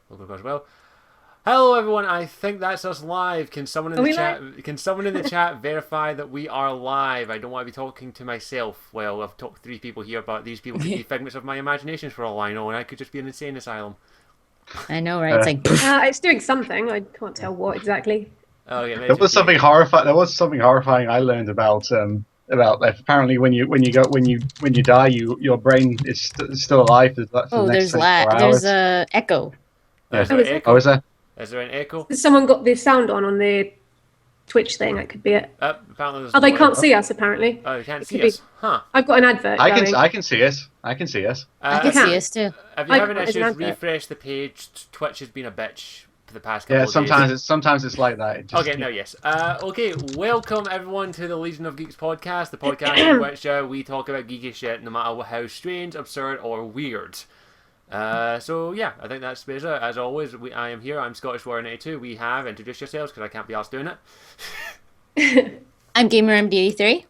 Welcome as well. Hello everyone, I think that's us live. Can someone in the chat can someone in the chat verify that we are live? I don't want to be talking to myself. Well, I've talked to 3 people here, but these people could be figments of my imaginations for all I know, and I could just be an insane asylum. I know, right? It's like it's doing something. I can't tell what exactly. Oh, yeah, there was something horrifying. There was something horrifying I learned about apparently when you die, your brain is still alive for the next 24 hours. There's a echo. Yeah. Is there an echo? Oh, is there? Is there an echo? Has someone got the sound on their Twitch thing? That could be it. Apparently they can't see us. Apparently. Oh, they can't see us. Huh? I've got an advert. I can see us. I can see us. I can see us too. If you're having issues, refresh the page. Twitch has been a bitch for the past couple of days. Sometimes it's like that. Okay, no, yes. Okay, welcome everyone to the Legion of Geeks podcast, the podcast in which we talk about geeky shit, no matter how strange, absurd, or weird. So yeah, I think that's basically it. As always, I am here. I'm Scottishwarrior92. We have introduced yourselves because I can't be asked doing it. I'm GamerMd83.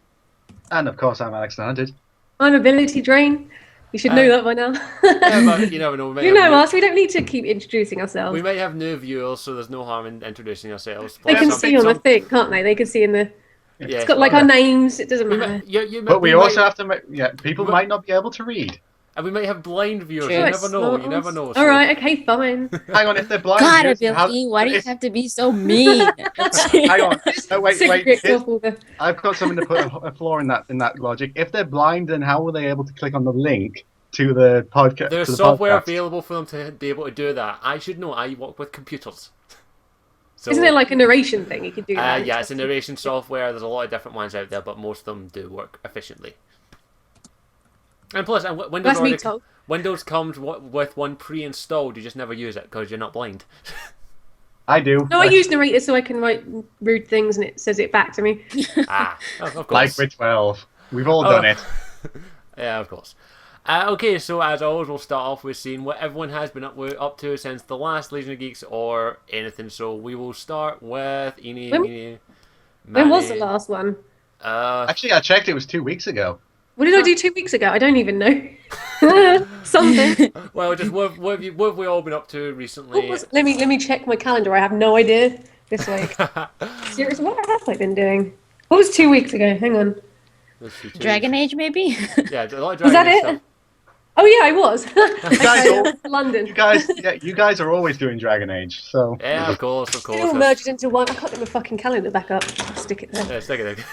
And of course, I'm AlexTheHunted. I'm AbilityDrain. You should know that by now. Yeah, but you never know. You know us. We don't need to keep introducing ourselves. We might have new viewers, so there's no harm in introducing ourselves. They can see on the thing, can't they? They can see in the. Yeah, it's got like our names. It doesn't matter. But we also have to. People might not be able to read. And we might have blind viewers. You never know. You never know. So. All right. Okay. Fine. Hang on. If they're blind. God, Ability, why do you have to be so mean? Hang on. No, wait. I've got something to put a flaw in that logic. If they're blind, then how were they able to click on the link to the podcast? There's software available for them to be able to do that. I should know. I work with computers. So, isn't it like a narration thing? You can do that. Yeah, it's a narration software. There's a lot of different ones out there, but most of them do work efficiently. And plus, Windows comes with one pre-installed. You just never use it because you're not blind. I do. No, I use narrator so I can write rude things and it says it back to me. Of course. Like with 12. We've all done it. Yeah, of course. Okay, so as always, we'll start off with seeing what everyone has been up to since the last Legion of Geeks or anything. So we will start with When was the last one? Actually, I checked. It was 2 weeks ago. What did I do 2 weeks ago? I don't even know. Something. Well, just what have we all been up to recently? Let me check my calendar. I have no idea this week. Seriously, what have I been doing? What was 2 weeks ago? Hang on. Dragon Age, maybe? Yeah, a lot of Dragon Age was that it? Stuff. Oh yeah, I was. London. You guys are always doing Dragon Age, so. Yeah, of course. It all merged into one. I can't get my fucking calendar back up. Stick it there. Yeah, stick it there.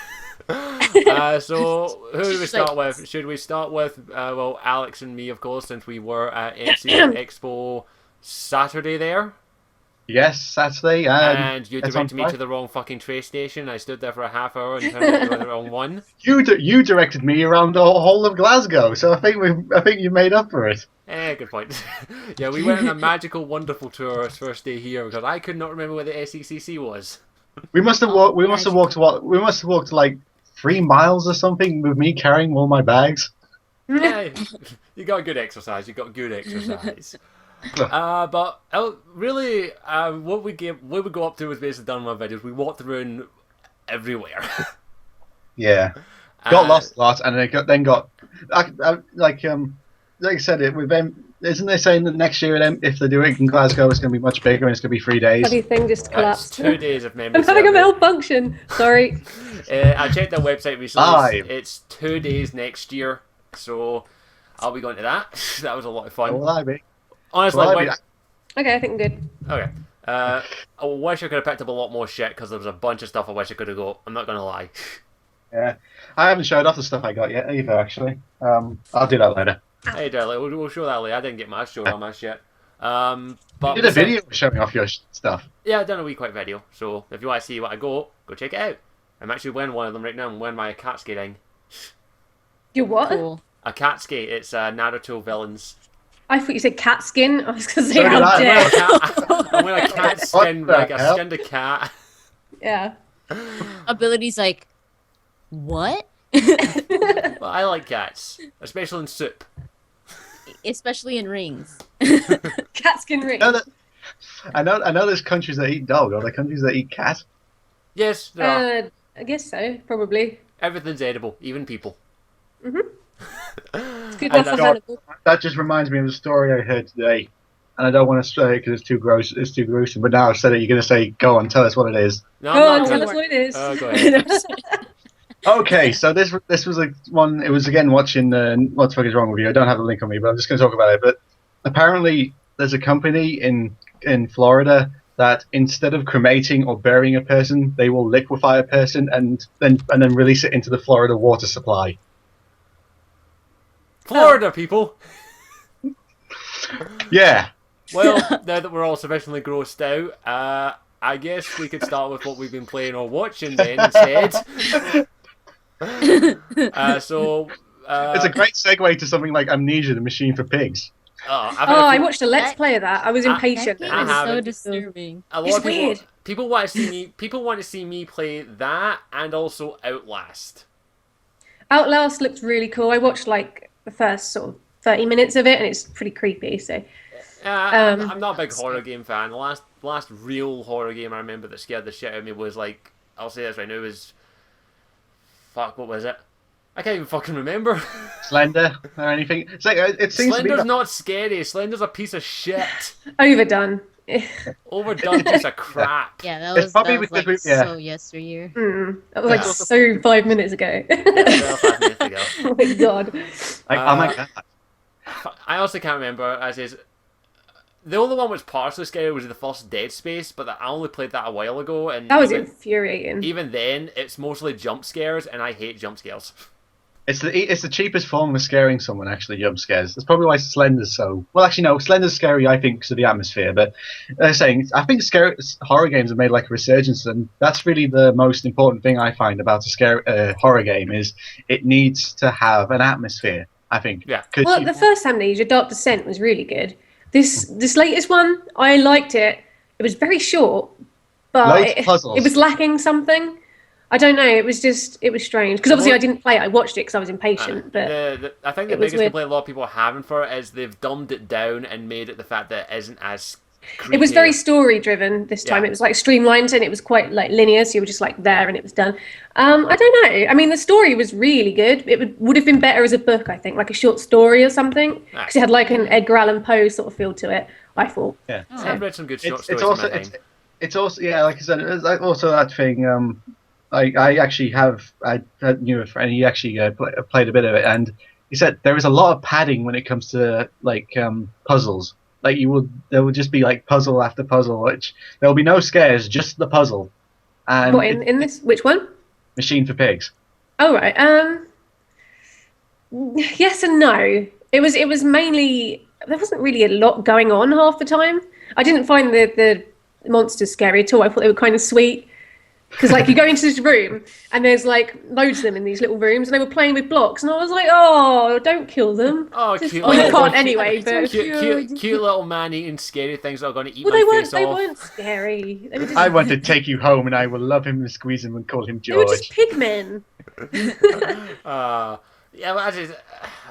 So who do we start with? Should we start with well, Alex and me, of course, since we were at Expo Saturday there. Yes, Saturday. And you directed me to the wrong fucking train station. I stood there for a half hour and turned out to the wrong one. You directed me around the whole of Glasgow, so I think you made up for it. Good point. Yeah, we went on a magical, wonderful tour our first day here because I could not remember where the SECC was. We must have walked like 3 miles or something with me carrying all my bags. Yeah, you got good exercise. But really, what we go up to was basically done with videos. We walked around everywhere. Yeah, got lost a lot, and then got like I said, it with them. Isn't they saying that next year, if they do it in Glasgow, it's going to be much bigger and it's going to be 3 days? Bloody thing just collapsed. It's 2 days of memory. I'm having a malfunction. Sorry. I checked their website recently. It's 2 days next year, so I'll be going to that. That was a lot of fun. Will I be? Honestly, okay, I think I'm good. Okay. I wish I could have picked up a lot more shit because there was a bunch of stuff I wish I could have got. I'm not gonna lie. Yeah, I haven't showed off the stuff I got yet either. Actually, I'll do that later. Hey, darling, we'll show that later. I didn't get my show on my shit. But you did a video showing off your stuff. Yeah, I've done a wee quick video. So if you want to see what I go check it out. I'm actually wearing one of them right now. I'm wearing my Akatsuki ring. You what? Cool. Akatsuki. It's Naruto villains. I thought you said cat skin. I was going to say, how dare. I'm wearing a cat skin, like I skinned a cat. Yeah. Ability's like, what? Well, I like cats, especially in soup. Especially in rings. Cat skin ring. I know there's countries that eat dog. Are there countries that eat cat? Yes, there are. I guess so, probably. Everything's edible, even people. It's good enough for Hannibal. That just reminds me of a story I heard today. and I don't want to say it because it's too gross. It's too gruesome. But now I've said it. You're going to say, "Go on, tell us what it is." No, Go I'm on, not tell gonna- us what it is. Go ahead. Okay, so this was one. It was again watching. What the fuck is wrong with you? I don't have the link on me, but I'm just going to talk about it. But apparently, there's a company in Florida that instead of cremating or burying a person, they will liquefy a person and then release it into the Florida water supply. Florida people. Yeah. Well, now that we're all sufficiently grossed out, I guess we could start with what we've been playing or watching then instead. It's a great segue to something like Amnesia: The Machine for Pigs. I watched a Let's Play of that. I was impatient. That I game is so haven't. disturbing. A lot It's of people, weird. people want to see me. People want to see me play that and also Outlast. Outlast looked really cool. I watched like the first sort of 30 minutes of it, and it's pretty creepy. So I'm not a big horror game fan. The last real horror game I remember that scared the shit out of me was like, I'll say this right now, was fuck, what was it? I can't even fucking remember. Slender or anything. It's like it seems to be. Slender's not scary. Slender's a piece of shit. overdone. Overdone piece of crap. Yeah, that It's was, probably that was because like we- yeah. so yesteryear. That was like Yeah. so 5 minutes ago. Well, 5 minutes ago. Oh my god. Like, oh my god. I also can't remember. As is, the only one which partially scary was the first Dead Space, but I only played that a while ago, and That was even, infuriating. even then, it's mostly jump scares, and I hate jump scares. It's the cheapest form of scaring someone. Actually, jump scares. That's probably why Slender's so. Well, actually, no. Slender's scary, I think, because of the atmosphere. But they're saying I think horror games have made like a resurgence, and that's really the most important thing I find about a horror game is it needs to have an atmosphere. I think. Yeah. 'Cause Well, the first Amnesia, Dark Descent, was really good. This latest one, I liked it. It was very short, but Loads of puzzles. it was lacking something. I don't know. It was strange because obviously Well, I didn't play it. I watched it because I was impatient. But I think the it was biggest weird. complaint a lot of people are having for it is they've dumbed it down and made it the fact that it isn't as creepy. it was very story driven this time. Yeah. It was like streamlined and it was quite like linear. So you were just like there and it was done. I don't know. I mean, the story was really good. It would have been better as a book, I think, like a short story or something, because it had like an Edgar Allan Poe sort of feel to it. I thought. Yeah. I've read some good short It's stories also in my time. it's also yeah, like I said, it's like also that thing. I actually have I knew a friend. He actually played a bit of it, and he said there is a lot of padding when it comes to like puzzles. Like there would just be like puzzle after puzzle, which there will be no scares, just the puzzle. And What in this? Which one? Machine for Pigs. Oh right. Yes and no. It was mainly there wasn't really a lot going on half the time. I didn't find the monsters scary at all. I thought they were kind of sweet. Because like you go into this room and there's like loads of them in these little rooms and they were playing with blocks and I was like, oh, don't kill them. Oh, Just- cute. well, you little- can't anyway, but cute little man-eating scary things that are going to eat well, my face they off. weren't scary. They were just, I want to take you home, and I will love him and squeeze him and call him they were George. just pigmen. Yeah, well,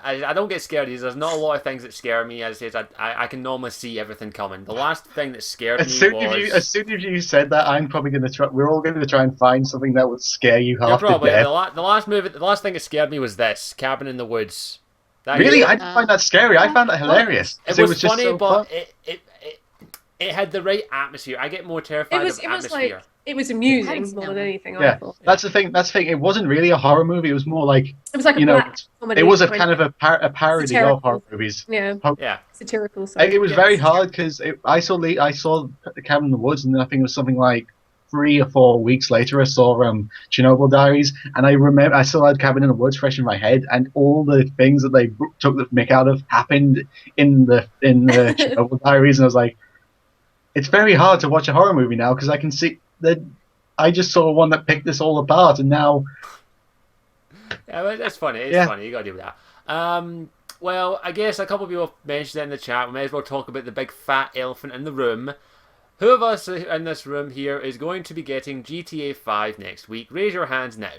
I don't get scared. There's not a lot of things that scare me. As I said, I can normally see everything coming. The last thing that scared As me soon was... as soon as you said that, I'm probably going to try. We're all going to try and find something that would scare you Yeah, half to probably. death. The last thing that scared me was this Cabin in the Woods. That Really, game- I didn't find that scary. I found that hilarious. It 'cause was just funny, so but fun. it had the right atmosphere. I get more terrified It was of atmosphere. like it was amusing Thanks, more Noah. than anything. I Yeah, thought that's the thing. That's the thing. It wasn't really a horror movie. It was more like it was like a you know, black comedy. it was a kind of a parody Satirical. of horror movies. yeah Yeah. satirical. It was yes. very hard because I saw the Cabin in the Woods, and I think it was something like 3 or 4 weeks later. I saw Chernobyl Diaries, and I remember I still had Cabin in the Woods fresh in my head, and all the things that they took the mick out of happened in the Chernobyl Diaries, and I was like, it's very hard to watch a horror movie now because I can see that I just saw one that picked this all apart, and now Yeah, well, it's funny. It's Yeah. funny. You gotta do that. Well, I guess a couple of people mentioned it in the chat. We may as well talk about the big fat elephant in the room. Who of us in this room here is going to be getting GTA 5 next week? Raise your hands now.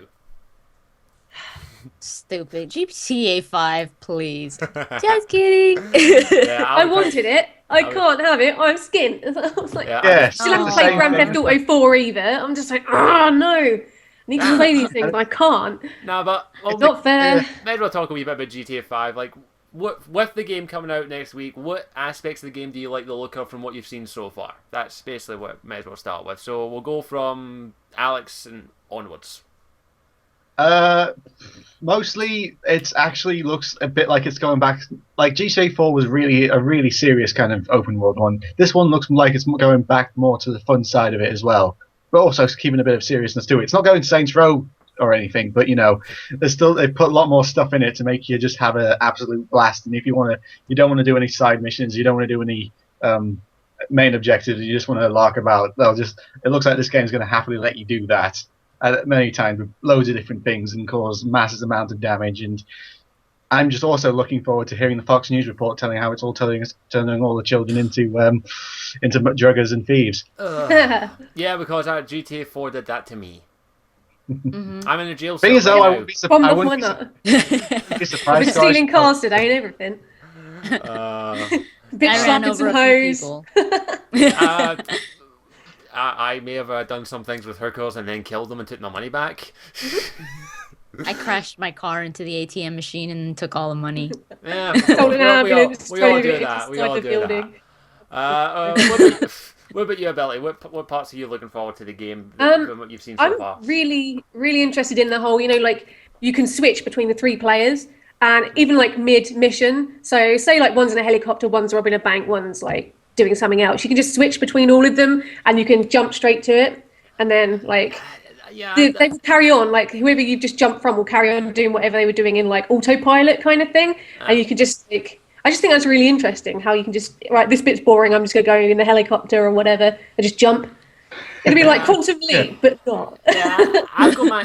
Stupid. GTA 5, please. Just kidding. Yeah, I wanted it. I would- can't have it. I'm skint. I was like, Yeah, yeah, still haven't Oh. played Grand Theft Auto 4 either. I'm just like, oh no. I need to play these things. I can't. No, but well, It's not fair. may as well talk a wee bit about GTA 5. Like, with the game coming out next week, what aspects of the game do you like the look of from what you've seen so far? That's basically what I might as well start with. So we'll go from Alex and onwards. Mostly, it actually looks a bit like it's going back. Like GTA 4 was really a really serious kind of open world one. This one looks like it's going back more to the fun side of it as well, but also keeping a bit of seriousness to it. It's not going to Saints Row or anything, but they put a lot more stuff in it to make you just have an absolute blast. And if you don't want to do any side missions, you don't want to do any main objectives, you just want to lark about. It looks like this game's going to happily let you do that many times with loads of different things and cause massive amounts of damage. And I'm just also looking forward to hearing the Fox News report telling how it's all turning all the children into druggers and thieves. Yeah, because GTA 4 did that to me. Mm-hmm. I'm in a jail Thing cell. is, though, I wouldn't be I've surprised. been stealing cars today and everything. Bitch I ran slapping over some a few hoes. people. I may have done some things with her cars and then killed them and took my money back. I crashed my car into the ATM machine and took all the money. Yeah, Called an ambulance, we all drove do it that. We inside all the do building. that. What about you, Ability? What parts are you looking forward to the game from what you've seen so far? I'm really, really interested in the whole, like you can switch between the 3 players and even like mid-mission. So say like one's in a helicopter, one's robbing a bank, one's like doing something else. You can just switch between all of them and you can jump straight to it. And then like they will carry on, like whoever you've just jumped from will carry on doing whatever they were doing in like autopilot kind of thing. And you can just like, I just think that's really interesting how you can just, right, this bit's boring, I'm just going to go in the helicopter or whatever and just jump. It'll be like Quantum Leap, but not. Yeah, I've got my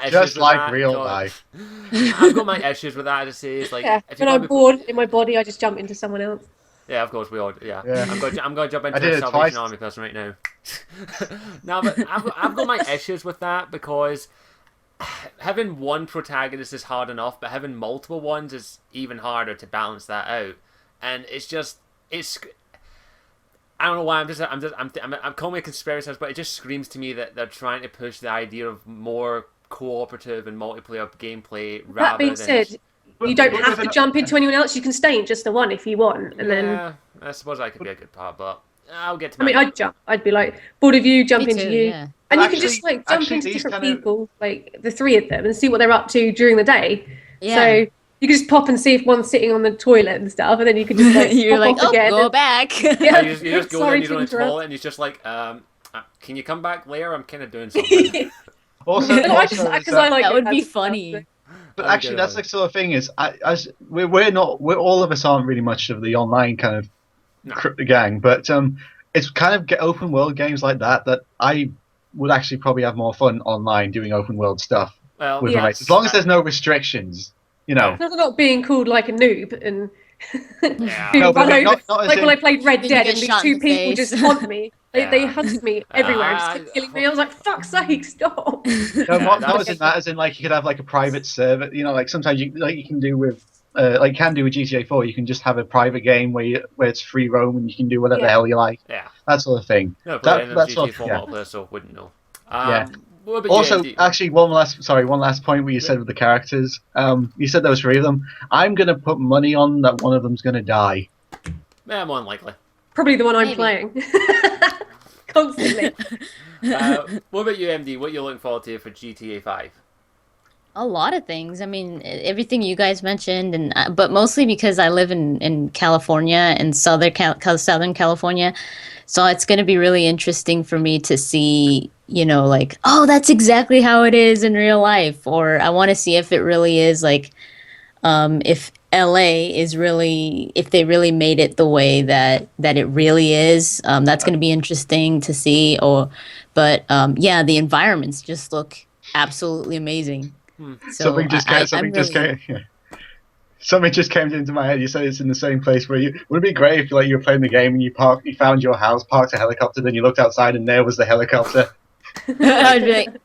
issues Just with like that, real God. life. I've got my issues with that. To say is like, if when I'm bored in my body, I just jump into someone else. Yeah, of course we all. Yeah, Yeah. I'm going to jump into did a it Salvation twice. Army person right now. No, but I've got my issues with that because having one protagonist is hard enough, but having multiple ones is even harder to balance that out. And it's I don't know why I'm calling it a conspiracy, but it just screams to me that they're trying to push the idea of more cooperative and multiplayer gameplay rather That being than. said, you don't have to jump into anyone else. You can stay in just the one if you want, and then. Yeah, I suppose that could be a good part, but I'll get to. I mean, I'd jump. I'd be like, bored of you, jump Me into too, you, yeah. and you Actually- can just like jump actually into these different kind of- people, like the 3 of them, and see what they're up to during the day. Yeah. So you can just pop and see if one's sitting on the toilet and stuff, and then you can just like You're pop like, off oh, again. go back. Yeah, You just go there sorry and he's to on the interrupt. toilet and he's just like, can you come back later? I'm kind of doing something. Also, I like That it would be as- funny. but I'll actually, get that's it. the sort of thing is, we're all of us aren't really much of the online kind of No. gang, but it's kind of open world games like that I would actually probably have more fun online doing open world stuff Well, with Yeah. my mates, as long as there's no restrictions, Yeah. It's not being called like a noob and Yeah. being No, but run not- over. not as Like when in- I played Red Then you Dead get and these shot 2 in the people face. just haunt me. They Yeah. hugged me everywhere and just kept killing me. I was like, fuck's sake, stop. No, not that's- as in that, as in like you could have like a private server. Like sometimes you can do with like can do with GTA 4. You can just have a private game where it's free roam and you can do whatever the Yeah. hell you like. Yeah. That sort of thing. No, but That's GTA what- 4 yeah. multiplayer, so wouldn't know. Yeah. What about Also, you, Andy? actually, one last point where you said with the characters. You said there was 3 of them. I'm gonna put money on that one of them's gonna die. Yeah, more than likely. Probably the one I'm Maybe. playing. Constantly. What about you, MD? What are you looking forward to for GTA 5? A lot of things. I mean, everything you guys mentioned, and but mostly because I live in California, in Southern California, so it's going to be really interesting for me to see, like, oh, that's exactly how it is in real life, or I want to see if it really is like, if LA is really, if they really made it the way that it really is. That's going to be interesting to see. But yeah, the environments just look absolutely amazing. So Something just came into my head. You said it's in the same place where you. Would it be great if you were playing the game and you found your house, parked a helicopter, then you looked outside and there was the helicopter. I'd be like,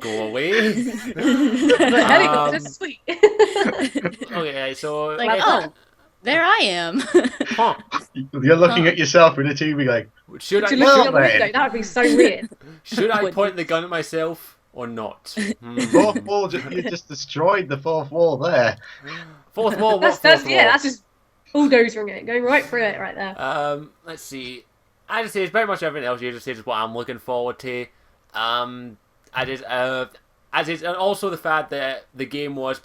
Go away. But helicopter's sweet. Okay, so like, oh, there I am. huh. You're looking at yourself in the TV like, Should To I look out the man. window, that would be so weird. should I Would- point the gun at myself? or not? Fourth wall, you just destroyed the fourth wall there. Fourth wall, what That's fourth wall? yeah, that's just bulldozing it, going right through it right there. Let's see. I just say it's pretty much everything else you just said is what I'm looking forward to. And also the fact that the game was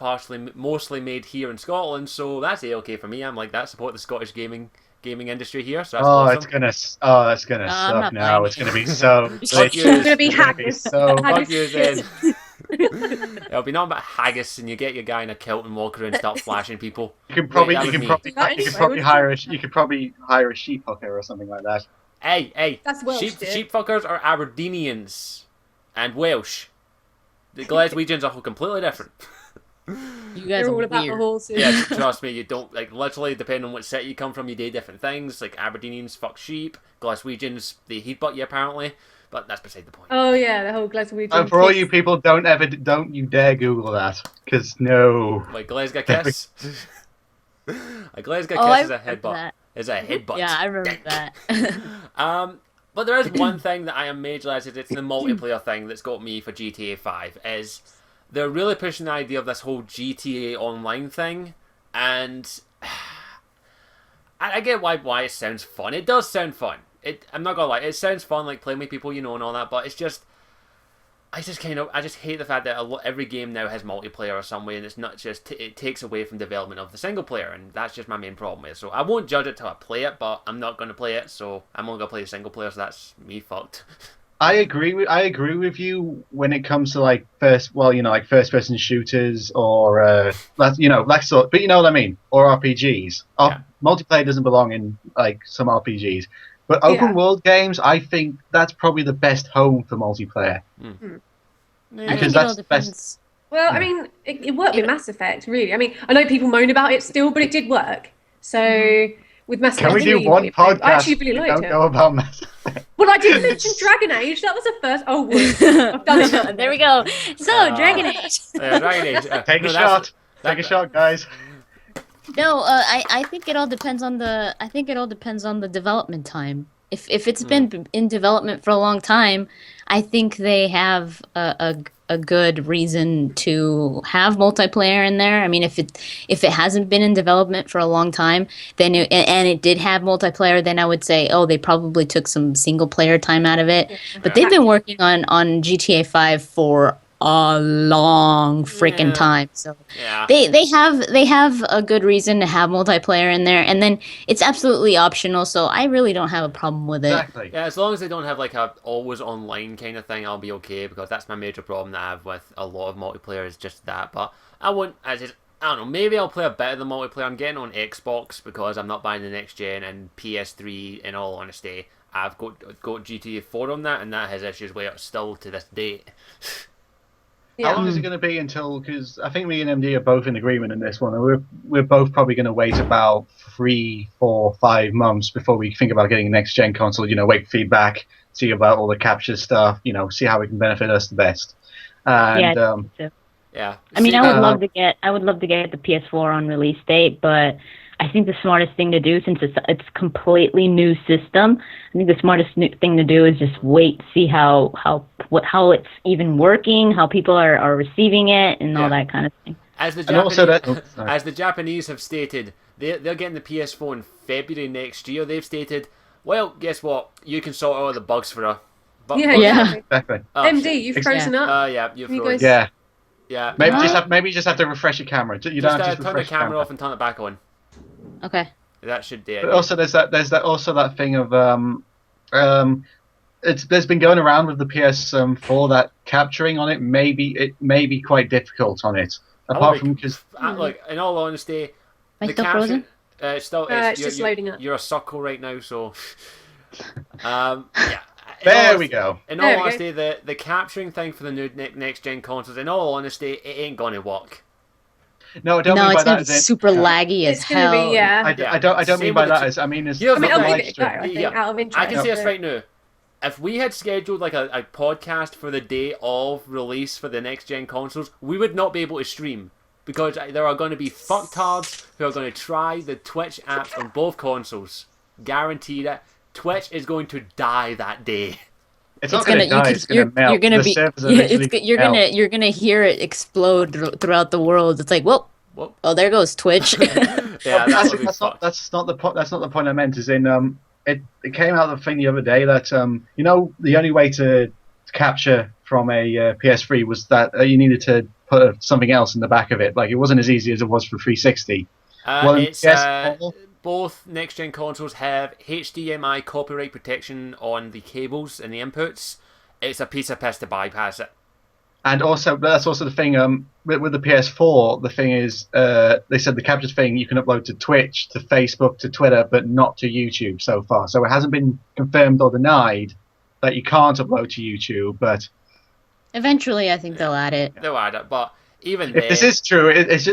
mostly made here in Scotland, so that's okay for me. I'm like that. Support the Scottish gaming industry here. So that's awesome. That's gonna I'm suck not now. playing. It's gonna be so. Fuck you. It's gonna be It's gonna be haggis. so. Fuck you then. It'll be nothing but haggis, and you get your guy in a kilt and walk around and start flashing people. You could probably Wait, that was me. you could probably hire a sheep hooker or something like that. Hey, That's Welsh, dude. sheep fuckers are Aberdenians and Welsh. The Glaswegians are completely different. You guys They're are all about the weird. horses. Yeah, trust me, you don't, like, literally, depending on what city you come from, you do different things. Like, Aberdenians fuck sheep, Glaswegians, they headbutt you, apparently. But that's beside the point. Oh yeah, the whole Glaswegian. And for all you people, don't you dare Google that, because no. Like, Glasgow kiss? A Glasgow Oh, I kiss is a remember headbutt. that. Is a headbutt. Yeah, I remember that. But there is one thing that I am majorly excited. It's the multiplayer thing that's got me for GTA 5. Is they're really pushing the idea of this whole GTA Online thing, and I get why it sounds fun. It does sound fun. I'm not gonna lie, it sounds fun, like playing with people you know and all that. But it's just, I just hate the fact that every game now has multiplayer or some way, and it's not just it takes away from development of the single player, and that's just my main problem with it. So I won't judge it till I play it, but I'm not going to play it, so I'm only going to play the single player. So that's me fucked. I agree with you when it comes to like first person shooters or but you know what I mean, or RPGs. Yeah. Multiplayer doesn't belong in like some RPGs, but open world games, I think that's probably the best home for multiplayer. I Because think it all that's the best. depends. Well, I mean, it worked with Mass Effect, really. I mean, I know people moan about it still, but it did work. So with Mass Can Effect, we do really one improved. podcast? I actually really that liked don't it. know about Mass Effect? Well, I didn't mention Dragon Age. That was the first. Oh, well, I've done it. There we go. So, Dragon Age. Yeah, Dragon Age. Take a shot. Take a shot, guys. No, I think it all depends on the development time. If it's been in development for a long time, I think they have a good reason to have multiplayer in there. I mean, if it hasn't been in development for a long time, then and it did have multiplayer, then I would say, oh, they probably took some single player time out of it. But they've been working on GTA 5 for a long freaking time, so Yeah. they have a good reason to have multiplayer in there, and then it's absolutely optional, so I really don't have a problem with it. Exactly. Yeah, as long as they don't have like a always online kind of thing, I'll be okay, because that's my major problem that I have with a lot of multiplayer is just that. But I don't know, maybe I'll play a bit of the multiplayer. I'm getting on Xbox because I'm not buying the next gen, and PS3, in all honesty, I've got GTA 4 on that, and that has issues with it still to this date. Yeah. How long is it going to be until? Because I think me and MD are both in agreement in this one. And we're both probably going to wait about 3, 4, 5 months before we think about getting a next gen console. You know, wait for feedback, see about all the capture stuff. You know, see how it can benefit us the best. And Yeah. I mean, See, I would love to get the PS4 on release date, but I think the smartest thing to do, since it's completely new system, I think the smartest thing to do is just wait, see how it's even working, how people are receiving it, and all that kind of thing. As the And also Japanese, that- as the Japanese have stated, they're getting the PS4 in February next year. They've stated, well, guess what? You can sort out all the bugs for her. Yeah, Yeah. exactly. Oh, MD, shit. you've frozen up. Yeah, you've You frozen. guys- Yeah. Yeah. Maybe What? you just have to refresh your camera. You don't Just have to turn the refresh your camera off and turn it back on. Okay. That should do it. But also, there's that thing of there's been going around with the PS4 that capturing on it may be quite difficult on it. Apart from because Look, in all honesty, Am I the still caption, frozen? It's just loading up. You're a suckle right now, so yeah. there we go. In There all we honesty, the capturing thing for the new next gen consoles, in all honesty, it ain't gonna work. No, I don't No, mean by it's gonna that be as in, super laggy as It's gonna hell. be I don't Same mean by with the that two- as I mean as Here's I mean, the I'll thing. give it a go. I think Yeah. out of interest. I can say this but- right now. If we had scheduled like a podcast for the day of release for the next gen consoles, we would not be able to stream, because there are going to be fucktards who are going to try the Twitch apps on both consoles. Guaranteed it. Twitch is going to die that day. It's not going to die. It's going to melt. You're gonna The be servers are literally melt. you're gonna hear it explode throughout the world. It's like, whoa, oh, there goes Twitch. Yeah, that's not the point. That's not the point I meant. Is in it came out of the thing the other day that you know, the only way to capture from a PS3 was that you needed to put something else in the back of it. Like, it wasn't as easy as it was for 360. It's both next-gen consoles have HDMI copyright protection on the cables and the inputs. It's a piece of piss to bypass it. And also, that's also the thing. With the PS4, the thing is, they said the captured thing you can upload to Twitch, to Facebook, to Twitter, but not to YouTube so far. So it hasn't been confirmed or denied that you can't upload to YouTube. But eventually, I think they'll add it. They'll add it, but even if this is true, it's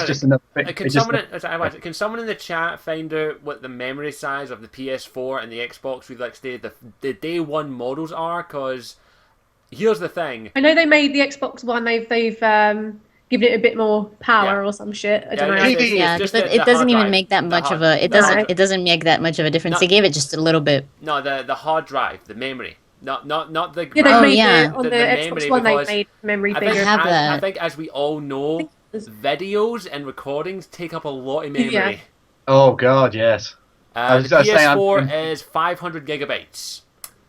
just another thing. Can someone in the chat find out what the memory size of the PS4 and the Xbox with, like, the day one models are? Because here's the thing. I know they made the Xbox One. They've given it a bit more power or some shit. I don't know. But it doesn't even make that much of a. It doesn't make that much of a difference. They gave it just a little bit. No, the hard drive, the memory. Not the. On the Xbox One, they made memory bigger. I think, as we all know, videos and recordings take up a lot of memory. Yeah. Oh God, yes. The PS4 is 500 gigabytes.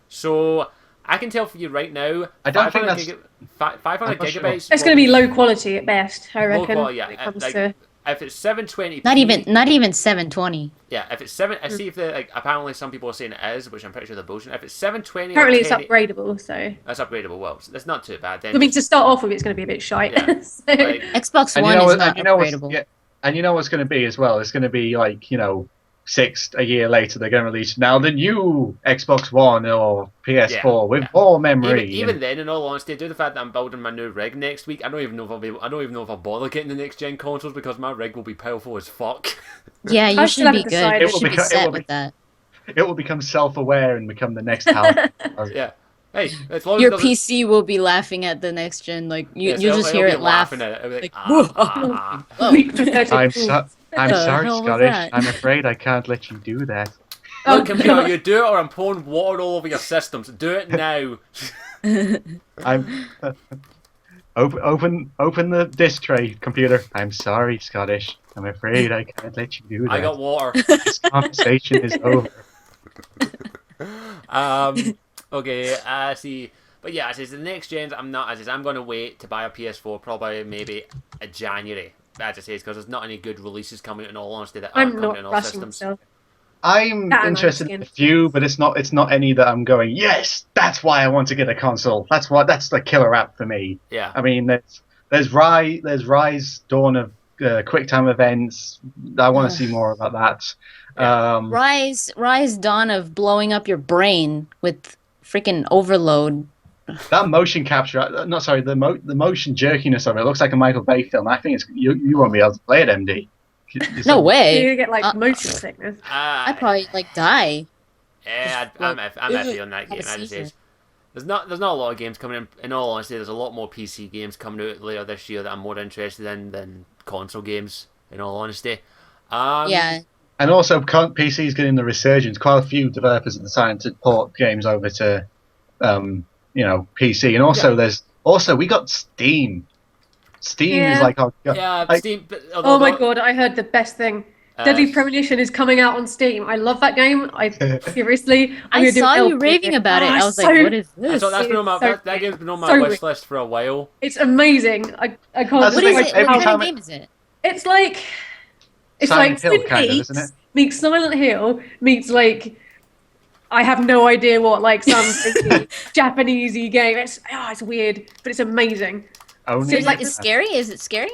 So I can tell for you right now, I don't think that's 500 gigabytes. It's going to be low quality at best, I reckon. Low quality, yeah. If it's 720p, not even 720. Yeah, if it's 7, I see if apparently some people are saying it is, which I'm pretty sure they're bullshit. If it's 720, apparently it's upgradable, so that's upgradable. Well, that's not too bad. Then I mean, to start off with, it's going to be a bit shite. Yeah. Xbox One is not upgradable. And you know what's going to be as well? It's going to be like, you know, a year later they're going to release now the new Xbox One or PS4 with more memory. Even then, in all honesty, due to the fact that I'm building my new rig next week, I don't even know if I'll bother getting the next gen consoles, because my rig will be powerful as fuck. Yeah, you should be good. You should be set with that. It will become self-aware and become the next house. Yeah. Hey, as long your PC will be laughing at the next gen. Like you'll just hear it laugh. At it. It'll be like, I'm sorry, Scottish. I'm afraid I can't let you do that. Look, computer, you do it or I'm pouring water all over your systems. Do it now. I'm open the disk tray, computer. I'm sorry, Scottish. I'm afraid I can't let you do that. I got water. This conversation is over. Okay, see. But yeah, as the next gens, I'm going to wait to buy a PS4 probably maybe a January. As I say, because there's not any good releases coming in all honesty that aren't coming in all systems. I'm interested in a few, but it's not any that I'm going, yes, that's why I want to get a console. That's the killer app for me. Yeah. I mean, there's Rise, Dawn of QuickTime events. I want to see more about that. Yeah. Rise, Dawn of blowing up your brain with freaking overload. That motion capture, the motion jerkiness of it looks like a Michael Bay film. I think you won't be able to play it, MD. No way. You get motion sickness. I'd probably die. Yeah, I'm happy on that game. There's not a lot of games coming in. In all honesty, there's a lot more PC games coming out later this year that I'm more interested in than console games. In all honesty, yeah. And also, PC's getting the resurgence. Quite a few developers are deciding to port games over to, PC. And also, we got Steam. Steam is like Steam. Oh my god! I heard the best thing. Deadly Premonition is coming out on Steam. I love that game. Seriously, I saw you raving about it. I was like, what is this? That game's been on my wish list for a while. It's amazing. I can't. What kind of game is it? It's like Silent Hill, Twin kind of, Peaks isn't it? meets Silent Hill meets I have no idea what some Japanesey game. It's weird, but it's amazing. So it's scary? Is it scary?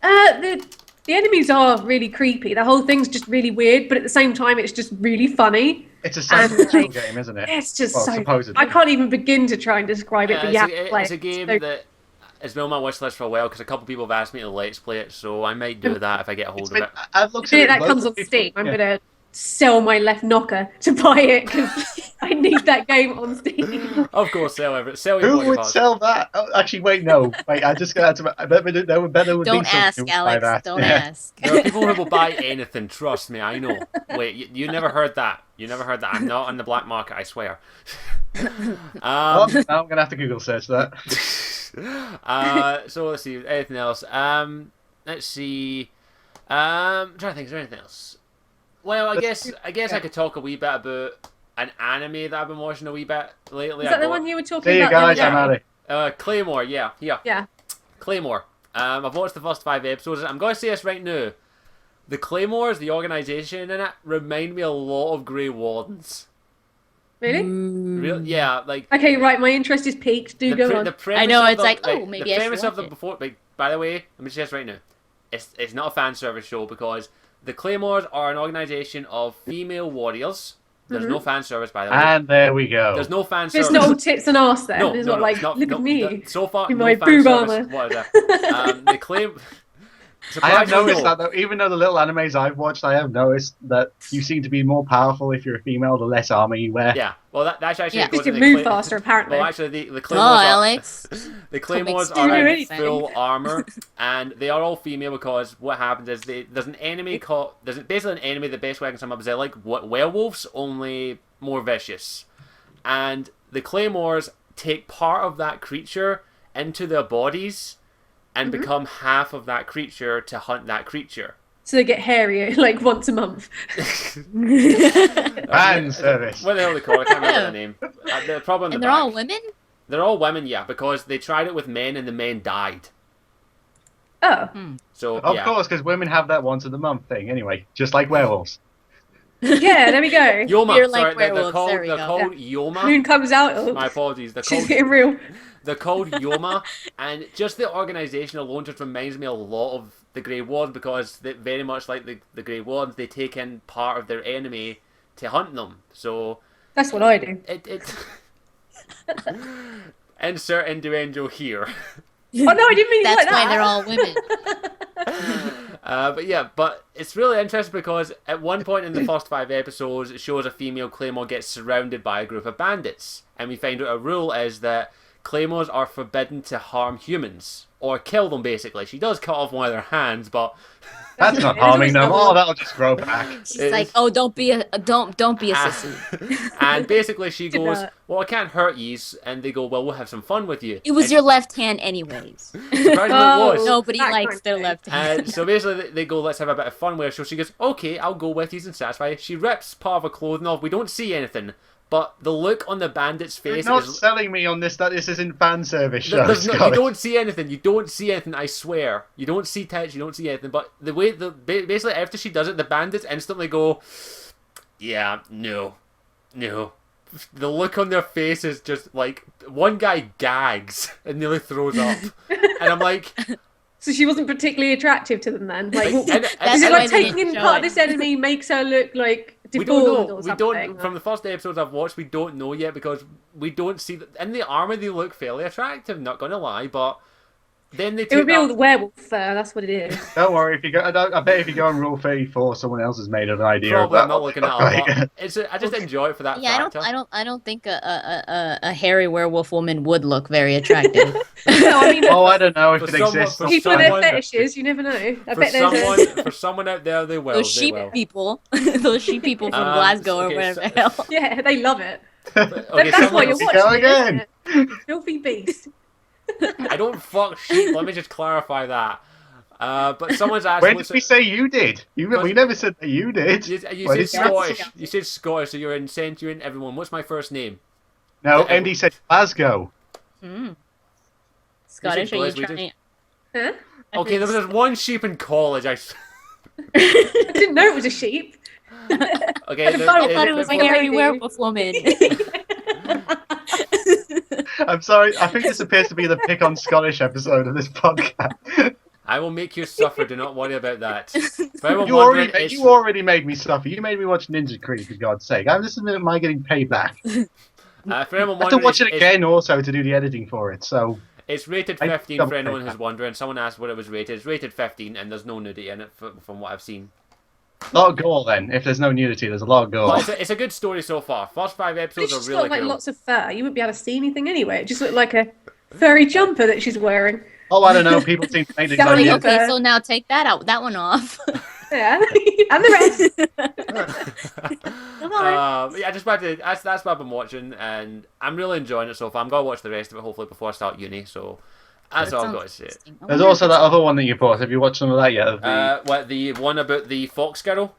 The enemies are really creepy. The whole thing's just really weird, but at the same time, it's just really funny. It's a psychological game, isn't it? It's just supposedly. I can't even begin to try and describe it, but it's a game that has been on my wish list for a while because a couple of people have asked me to let's play it, so I might do that if I get a hold of it. I've looked at it. That comes on Steam. I'm gonna sell my left knocker to buy it because I need that game on Steam. Of course, sell everything. Sell your Who body would parts. sell that? Oh, actually, wait, no. Wait, I just got to. I bet there would be Don't some ask, who would buy Alex. that. Don't Yeah. ask. There are people who will buy anything. Trust me, I know. Wait, you never heard that? You never heard that? I'm not on the black market. I swear. Now I'm gonna have to Google search that. So let's see. Anything else? Let's see. I'm trying to think. Is there anything else? Well, I guess I could talk a wee bit about an anime that I've been watching a wee bit lately. Is that the one you were talking See you about? guys, I'm out of. Claymore, yeah. Yeah. Claymore. I've watched the first 5 episodes. I'm going to say this right now. The Claymores, the organisation in it, remind me a lot of Grey Wardens. Really? Yeah, like... Okay, right. My interest is piqued. Do go on. The premise I know, of it's them- like, oh, maybe the I should premise of watch them it. before... Like, by the way, let me say this right now. It's not a fan service show because the Claymores are an organisation of female warriors. There's no fan service, by the way. And there we go. There's no fan It's service. not all tits and arse then. No, it's no, not no, like, it's not, look no, at me. So far, in no my fan boob service. armor. What is that? The claim. I have Surprisingly, noticed that though, even though the little animes I've watched, I have noticed that you seem to be more powerful if you're a female, the less armor you wear. Yeah, well, that's actually Yeah. goes Because you to move the faster, apparently. Well, actually, the Oh, claymores are, Alex. the claymores Don't are in anything. full armor, and they are all female because what happens is there's an enemy called basically an enemy. The best way I can sum up is they're like werewolves, only more vicious, and the claymores take part of that creature into their bodies and become half of that creature to hunt that creature. So they get hairier like once a month. Fan service. What the hell are they called? I can't remember the name. The problem. And they're all women? They're all women, yeah, because they tried it with men and the men died. Oh. So Of yeah. course, because women have that once a month thing anyway, just like werewolves. Yeah, there we go. Yoma. You're Sorry, like werewolves, there we they're go. called Yoma. Moon comes out. Oh, My apologies. They're she's called getting real. They're called Yoma, and just the organisation alone just reminds me a lot of the Grey Wardens because they very much like the Grey Wardens, they take in part of their enemy to hunt them. So That's what I do. it insert innuendo here. Oh no, I didn't mean it That's like why that. they're all women. But it's really interesting because at one point in the first 5 episodes, it shows a female Claymore gets surrounded by a group of bandits, and we find out a rule is that Claymores are forbidden to harm humans or kill them. Basically, she does cut off one of their hands, but That's not There's always harming them. another Oh, that'll just grow back. She's It like, is- oh, don't be a sissy. and basically she Did goes, that. well, I can't hurt yous, and they go, well, we'll have some fun with you. It was And your left hand anyways. surprisingly it Oh. was. Nobody that likes kind their of left hand. So basically they go, let's have a bit of fun with her. So she goes, okay, I'll go with you and satisfy you. She rips part of her clothing off. We don't see anything, but the look on the bandit's You're face not is... selling me on this that this isn't fan service show. There's no, you Scotty. don't see anything. You don't see anything. I swear. You don't see tits. You don't see anything. But the way basically after she does it, the bandits instantly go, "Yeah, no." The look on their face is just like one guy gags and nearly throws up, and I'm like, So she wasn't particularly attractive to them then. Like, and- is That's it why like they taking didn't in show part it. of this enemy makes her look like we deformed don't know. or We something? don't. From the first episodes I've watched, we don't know yet because we don't see in the armor they look fairly attractive. Not gonna lie, but then they It take would be all that- the werewolf fur. That's what it is. Don't worry, if you go, I bet if you go on Rule 34, someone else has made an idea. Probably of I'm that. not looking at Right. it, but I just enjoy it for that Yeah, factor. I don't think a hairy werewolf woman would look very attractive. No, I mean, Oh, I don't know if For it someone- exists. for people and their someone- fetishes, you never know. I for bet there's a... for someone out there, they will. Those They sheep will. people, those sheep people from Glasgow okay, or whatever so- the hell. Yeah, they love it. Okay, That's why someone- you're Go watching it, again. isn't it? Filthy beast. I don't fuck sheep. Let me just clarify that. But someone's asked. When what's did we it- say you did? We never said that you did. You When said did Scottish. You said Scottish, so you're incentivizing everyone. What's my first name? No, MD said Glasgow. Scottish, are you Glaswegian? trying? Huh? Okay, there was just one sheep in college. I didn't know it was a sheep. Okay, I thought it was A like hairy lady. werewolf woman. I'm sorry, I think this appears to be the pick on Scottish episode of this podcast. I will make you suffer. Do not worry about that. For anyone You wondering, already, it's- you already made me suffer. You made me watch Ninja Creed, for God's sake. I'm just am I getting paid back? for anyone I have to wondering, watch it it's- again also to do the editing for it, so... It's rated I 15 don't for anyone think who's wondering. Someone asked what it was rated. It's rated 15 and there's no nudity in it from what I've seen. A lot of gore then. If there's no nudity, there's a lot of gore. But it's a good story so far. First 5 But episodes she's are really got like cool. lots of fur. You wouldn't be able to see anything anyway. It just looked like a furry jumper that she's wearing. Oh, I don't know. People seem to think things Sounds like like, this. Okay, so now take that out, that one off. Yeah, and the rest. Come on. Yeah, just back to that's what I've been watching, and I'm really enjoying it so far. I'm gonna watch the rest of it hopefully before I start uni. So that's all I've got to say. There's also that other one that you bought. Have you watched some of that yet? Of The one about the Fox girl?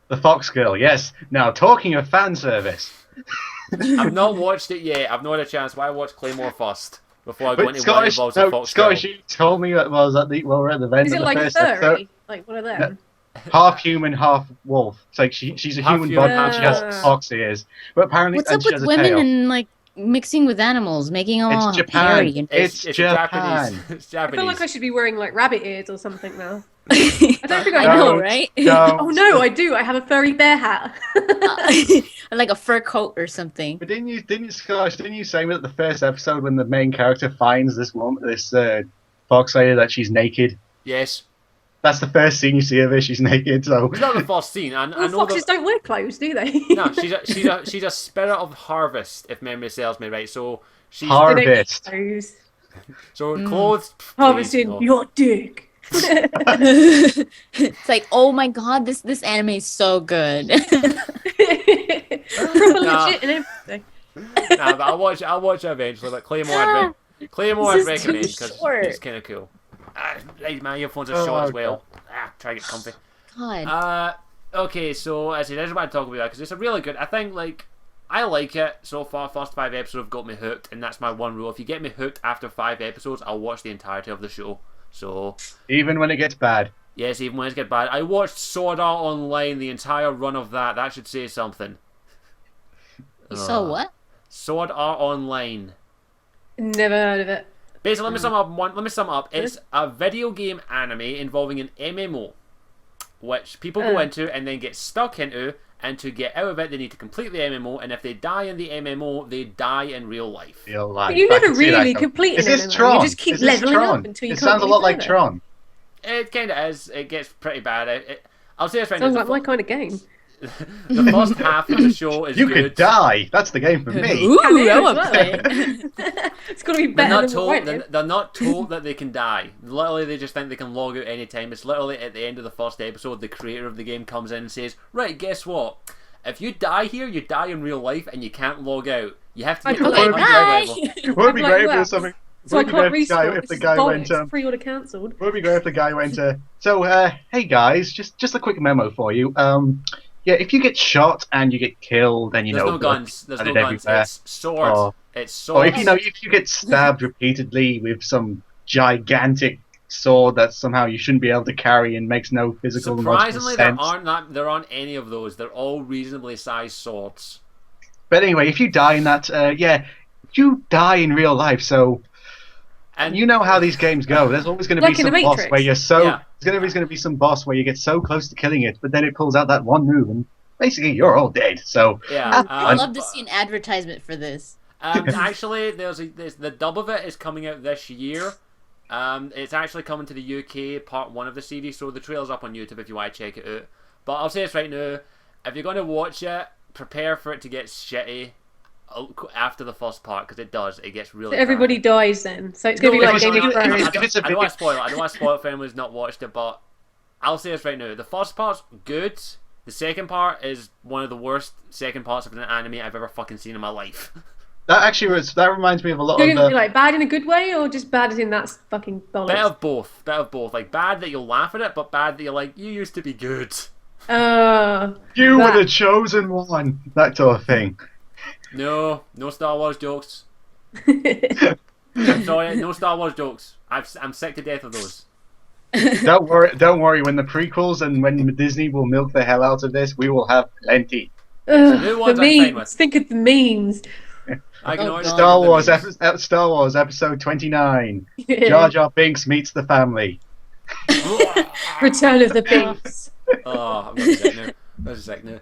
the Fox Girl, yes. Now, talking of fan service. I've not watched it yet. I've not had a chance. Why watch Claymore first before I go But into what involves the Fox girl? Scottish, you told me that was at the well, we're at the event. Is it the like a first episode. furry? Like one of them? Half human, half wolf. It's like she's a Half human human, body and she half- has fox ears. But apparently, What's and up she with has a women tail. and like mixing with animals, making them all It's Japan. hairy and It's a Japan. Japanese. It's I Japanese. feel like I should be wearing like rabbit ears or something now. I don't think I I know, Don't- right? don't. Oh no, I do. I have a furry bear hat. Like a fur coat or something. But didn't you, Scottish? Didn't you say that the first episode when the main character finds this woman, this fox lady, that she's naked? Yes. That's the first scene you see of her. She's naked. So It's not the first scene. I Well, know foxes that. don't wear clothes, do they? No, she's a spirit of harvest, if memory serves me right. So she's They don't wear harvest. clothes. so clothes. please, Harvesting no. your dick. It's like, oh my god, this anime is so good. Proper Nah. legit and everything. Nah, but I'll watch it eventually. But Claymore I'd This is too recommend because short. it's kind of cool. Right, my earphones are Oh, short as okay. well. Try to get comfy. God. Okay, so as I said, I just want to talk about that because it's a really good. I think I like it so far. First 5 episodes have got me hooked, and that's my one rule. If you get me hooked after 5 episodes, I'll watch the entirety of the show. So Even when it gets bad. yes, even when it's get bad, I watched Sword Art Online the entire run of that. That should say something. You saw what? Sword Art Online. Never heard of it. Basically, let me sum up. It's a video game anime involving an MMO, which people go into and then get stuck into, and to get out of it, they need to complete the MMO, and if they die in the MMO, they die in real life. Real life. But you I never can see that really coming. complete Is an this MMO. Tron? You just keep Is this leveling Tron? up until you It can't sounds a go lot like further. Tron. It kind of is. It gets pretty bad. I'll say this right Sounds now. like my kind of game. The first half of the show is You good. could die. That's the game for me. Ooh, Can do I as want well. to play it. It's got to be They're better not than told. what They're not told that they can die. Literally, they just think they can log out any time. It's literally at the end of the first episode, the creator of the game comes in and says, "Right, guess what? If you die here, you die in real life, and you can't log out. You have to I get to can't the log 100 out. level." Would it be I'm like, great if well, there was something? So I Would it be great can't restart. if the This guy is went? bollocks. Pre-order cancelled. Would it be great if the guy went? So, hey guys, just a quick memo for you. Yeah, if you get shot and you get killed, then you There's know. no guns. There's no blood guns. everywhere. It's swords. Oh. It's Or swords. if you get stabbed repeatedly with some gigantic sword that somehow you shouldn't be able to carry and makes no physical and logical Surprisingly, sense. there aren't any of those. They're all reasonably sized swords. But anyway, if you die in that, you die in real life. So And you know how these games go. There's always going to Like be in some The boss Matrix. where you're so. Yeah. There's always going to be some boss where you get so close to killing it, but then it pulls out that one move, and basically you're all dead. So yeah, I'd love to see an advertisement for this. Actually, there's the dub of it is coming out this year. It's actually coming to the UK, part 1 of the series, so the trailer's up on YouTube if you want to check it out. But I'll say this right now, if you're going to watch it, prepare for it to get shitty after the first part, because it does. It gets really So everybody bad. dies then. So it's going to be No, like no, Game no, of no, Thrones. If it's a I don't bit- want to spoil it. I don't want to spoil it for anyone who's not watched it, but I'll say this right now. The first part's good. The second part is one of the worst second parts of an anime I've ever fucking seen in my life. that reminds me of a lot You're of going to be the. like bad in a good way or just bad as in that's fucking bollocks? Bit of both. Bit of both. Like, bad that you'll laugh at it, but bad that you're like, you used to be good. You were that- the chosen one. That sort of thing. No Star Wars jokes. I'm sorry, no Star Wars jokes. I'm sick to death of those. Don't worry. When the prequels and when Disney will milk the hell out of this, we will have plenty. Ugh, new the ones I'm fine with. memes. Think of the memes. I can Oh, already God. Star Wars episode 29. Jar Jar Binks meets the family. Return of the Binks. Oh, I'm not sick now. That's sick now.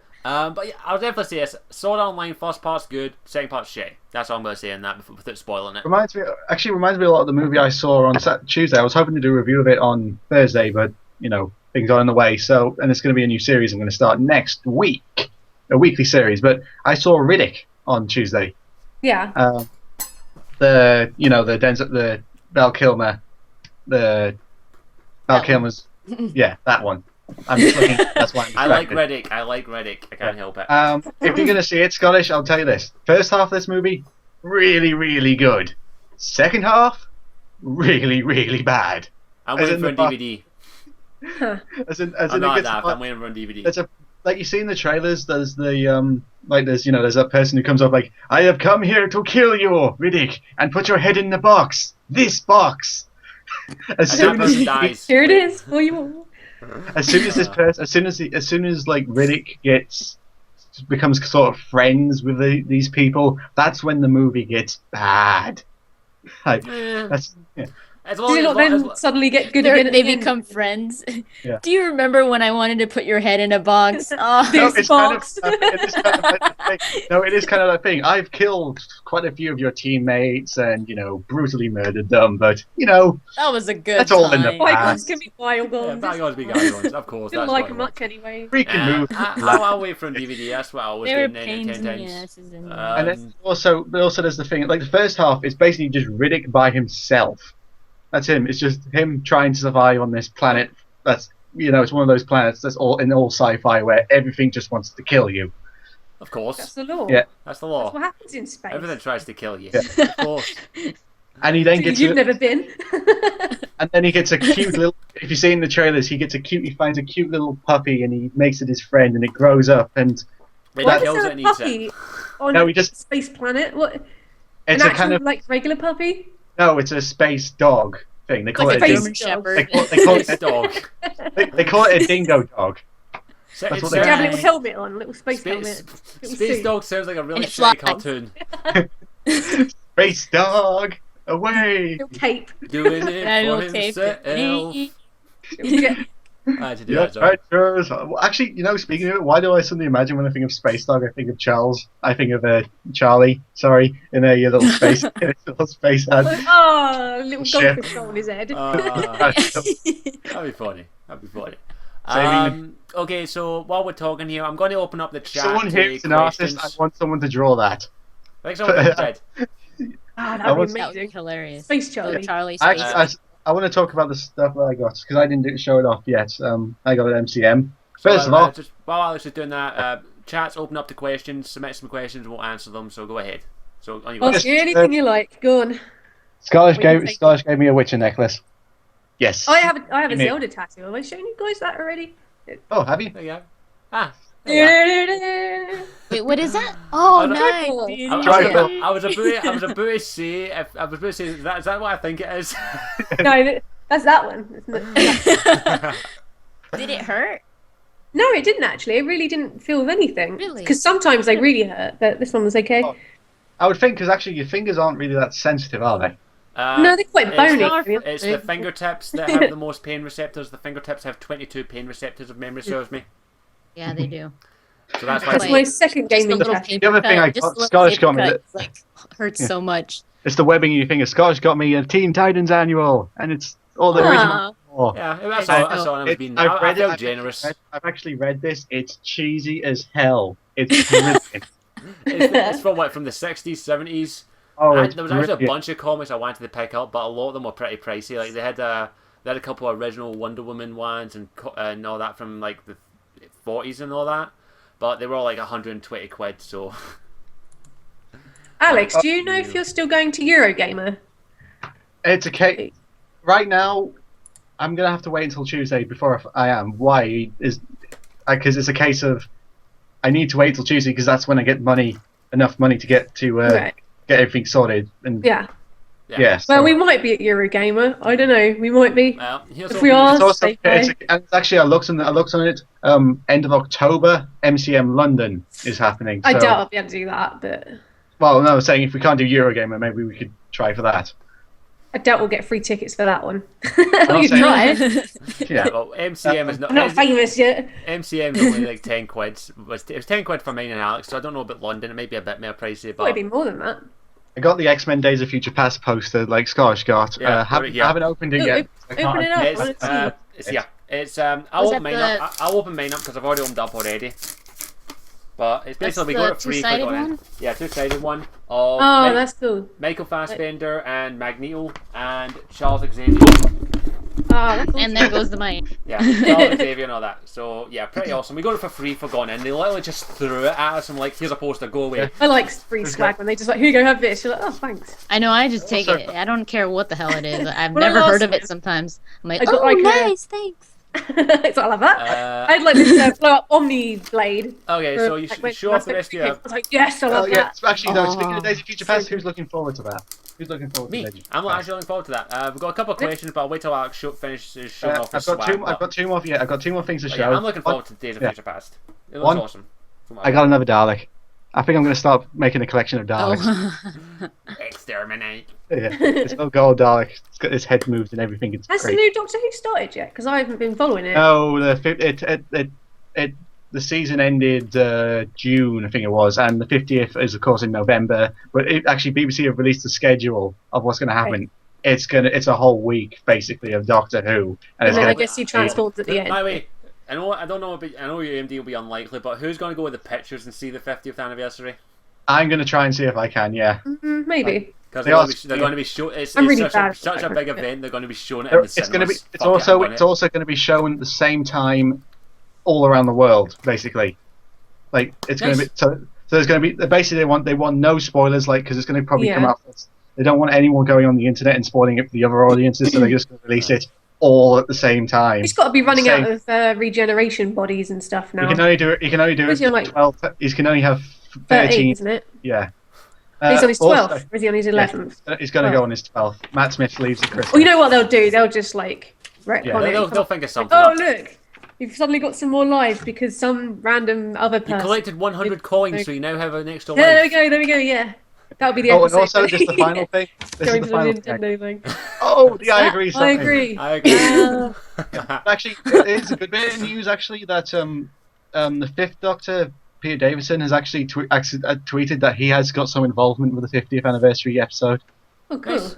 But yeah, I'll definitely say this. Sword Art Online, first part's good, second part's shit. That's all I'm going to say in that without spoiling it. Reminds me a lot of the movie I saw on Tuesday. I was hoping to do a review of it on Thursday, but things are on the way. So, and it's going to be a new series I'm going to start next week, a weekly series. But I saw Riddick on Tuesday. Yeah. The Val Kilmer, yeah, that one. I'm just looking. That's why I like Riddick. I can't help it. If you're gonna see it, Scottish, I'll tell you this: first half of this movie, really, really good. Second half, really, really bad. I'm waiting for a DVD. Huh. I'm waiting for a DVD. Like you see in the trailers, there's the there's that person who comes up like, I have come here to kill you, Riddick, and put your head in the box. This box. As soon as dies. Here it is for you. like Riddick becomes sort of friends with these people, that's when the movie gets bad. Like, that's yeah. As Do long you not then suddenly get good again? They become friends. Yeah. Do you remember when I wanted to put your head in a box? Oh, This it's box. it is kind of that thing. I've killed quite a few of your teammates and brutally murdered them, but that was a good That's all in the time. Bygones can be yeah, bygones. bygones be bygones, of course. Didn't That's like what them it was. much anyway. freaking movie. I'll wait for a DVD. That's what I always They do were 9 pains out of in 10 the times. asses. And And then also there's the thing, like the first half is basically just Riddick by himself. That's him. It's just him trying to survive on this planet. That's it's one of those planets that's all sci-fi where everything just wants to kill you. Of course. That's the law. Yeah. That's the law. That's what happens in space. Everything tries to kill you. Yeah. Of course. And he then gets You've never been. and then he gets a cute little. If you see in the trailers, he finds a cute little puppy and he makes it his friend and it grows up and Then Why he kills is it there and a eats puppy it. on No, a he just- space planet? What? it's An a kind actual, of like regular puppy? no, it's a space dog thing. They call like it a space German dog. Shepherd. They call Space it dog. they call it a dingo dog. So, That's it what Does he have a sounds- little helmet on? A little space helmet? Space, Little Space suit. Dog sounds like a really And it shitty flies. cartoon. Space dog away. Little cape. Doing I it will for tape himself. it. Little jet. I had to do Yeah, that, sorry. adventures. Actually, speaking of it, why do I suddenly imagine when I think of Space Dog, I think of Charles. I think of Charlie. Sorry, in a little space, in a little space hat. Oh, little Shit. goldfish on his head. That'd be funny. Okay, so while we're talking here, I'm going to open up the chat. Someone to hits an questions. artist. I want someone to draw that. I think someone said. Ah, I that'd was- be That would be amazing. hilarious. Space Oh, Charlie. Charlie I, Space. I want to talk about the stuff that I got because I didn't show it off yet. I got an MCM. First of all, just while Alex is doing that, chat's open up to questions. Submit some questions, and we'll answer them. So go ahead. So on you go. Ask you anything you like. Go on. Scottish We can take gave me a Witcher necklace. Yes. I have a Email. Zelda tattoo. Have I shown you guys that already? Oh, have you? There you go. Ah. there you go. No, Wait, what is that? Oh, Oh, nice. no. dude. Trifle. I was about to say. Is that what I think it is? that's that one. It's not- Did it hurt? No, it didn't actually. It really didn't feel anything. Really? Because sometimes they really hurt, but this one was okay. Oh. I would think because actually your fingers aren't really that sensitive, are they? No, they're quite it's bony. the- It's the fingertips that have the most pain receptors. The fingertips have 22 pain receptors, if memory serves me. Yeah, they do. So that's why. That's Like, my second Just a gaming little tattoo. paper The other thing cut, I just got- a little Scottish paper got me cut, that- like hurts Yeah. so much. It's the webbing in your fingers. Scottish got me a Teen Titans annual, and it's all the original. Oh. Yeah, that's I all. That's know. all. I was being. I've I read it, felt generous. I've actually read this. It's cheesy as hell. It's brilliant. It's from what, from the 60s, 70s. Oh, And it's there was actually a brilliant. bunch of comics I wanted to pick up, but a lot of them were pretty pricey. Like they had a couple of original Wonder Woman ones and all that from like the 40s and all that, but they were all like 120 quid. So Alex, do you know if you're still going to Eurogamer? It's a case. Right now, I'm gonna have to wait until Tuesday before I am. Why is? Because it's a case of I need to wait till Tuesday because that's when I get enough money to get Right. get everything sorted. And Yeah. yes. Well, we might be at Eurogamer. I don't know. We might be. well, here's If what we are- It's also, Okay. and actually, I looked on it. End of October, MCM London is happening. I so- doubt I'll be able to do that, but Well, no, I was saying if we can't do Eurogamer, maybe we could try for that. I doubt we'll get free tickets for that one. not we can saying- try. Yeah, well, MCM is not. I'm not famous yet. MCM's only like 10 quid. It was 10 quid for mine and Alex, so I don't know about London. It may be a bit more pricey, but Might be more than that. I got the X-Men Days of Future Past poster, like Scottish got. Yeah, I haven't opened it Ooh, yet. I can't- open it up. I it's, want to see. it's yeah. It's I'll open mine up. I'll open mine up because I've already opened up already. But it's basically we got it free for going in. Yeah, two-sided one. Oh, that's cool. Michael Fassbender and Magneto and Charles Xavier. Oh, that's awesome. And there goes the mic. Yeah, Charles Xavier and all that. So yeah, pretty awesome. We got it for free for going in. They literally just threw it at us and like, here's a poster, go away. I like free swag when they just like, here you go, have this. You're like, oh, thanks. I know, I just take it. I don't care what the hell it is. I've never heard of it sometimes. I'm like, oh, nice, thanks. So I love that. I'd like this blow up Omni blade. Okay, so you show off the rest of your... I was like, yes, I love that. Actually, no, speaking of Days of Future Past, who's looking forward to that? Who's looking forward to Me. I'm actually looking forward to that. We've got a couple of questions, but I'll wait till Alex finishes showing off his swag. I've got two more. Yeah, I've got two more things to show. Yeah, I'm looking forward to Days of Future Past. It looks awesome. I got another Dalek. I think I'm going to start making a collection of Daleks. Exterminate. Yeah, it's no gold Dalek. It's got his head moved and everything. It's Has great. the new Doctor Who started yet? Because I haven't been following it. No, the season ended June, I think it was, and the 50th is of course in November. But actually, BBC have released the schedule of what's going to happen. Right. It's a whole week basically of Doctor Who, and then I guess he transforms at the end. By the way, I know your AMD will be unlikely, but who's going to go with the pictures and see the 50th anniversary? I'm going to try and see if I can. Yeah, maybe. Because they're going to be showing. It's such a big event. They're going to be showing it in the cinemas. It's also going to be shown at the same time all around the world, basically. Like it's going to be so there's going to be basically they want no spoilers, like because it's going to probably come out. They don't want anyone going on the internet and spoiling it for the other audiences, so they're just going to release it all at the same time. He's got to be running out of regeneration bodies and stuff now. He can only do it. 12. He can only have 13, isn't it? Yeah. He's on his 12th, or is he on his 11th? Yeah, he's going to go on his 12th. Matt Smith leaves at Christmas. Well, you know what they'll do? They'll just like retcon it. They'll think of something. Oh, look! You've suddenly got some more lives because some random other person. You collected 100 coins, so you now have an extra life. Yeah, there we go, yeah. That'll be the episode. And also, just the final thing. Going to the Nintendo thing. Oh, yeah, I agree. I agree. Actually, it's a good bit of news, actually, that the Fifth Doctor, Peter Davison, has actually tweeted that he has got some involvement with the 50th anniversary episode. Oh, cool.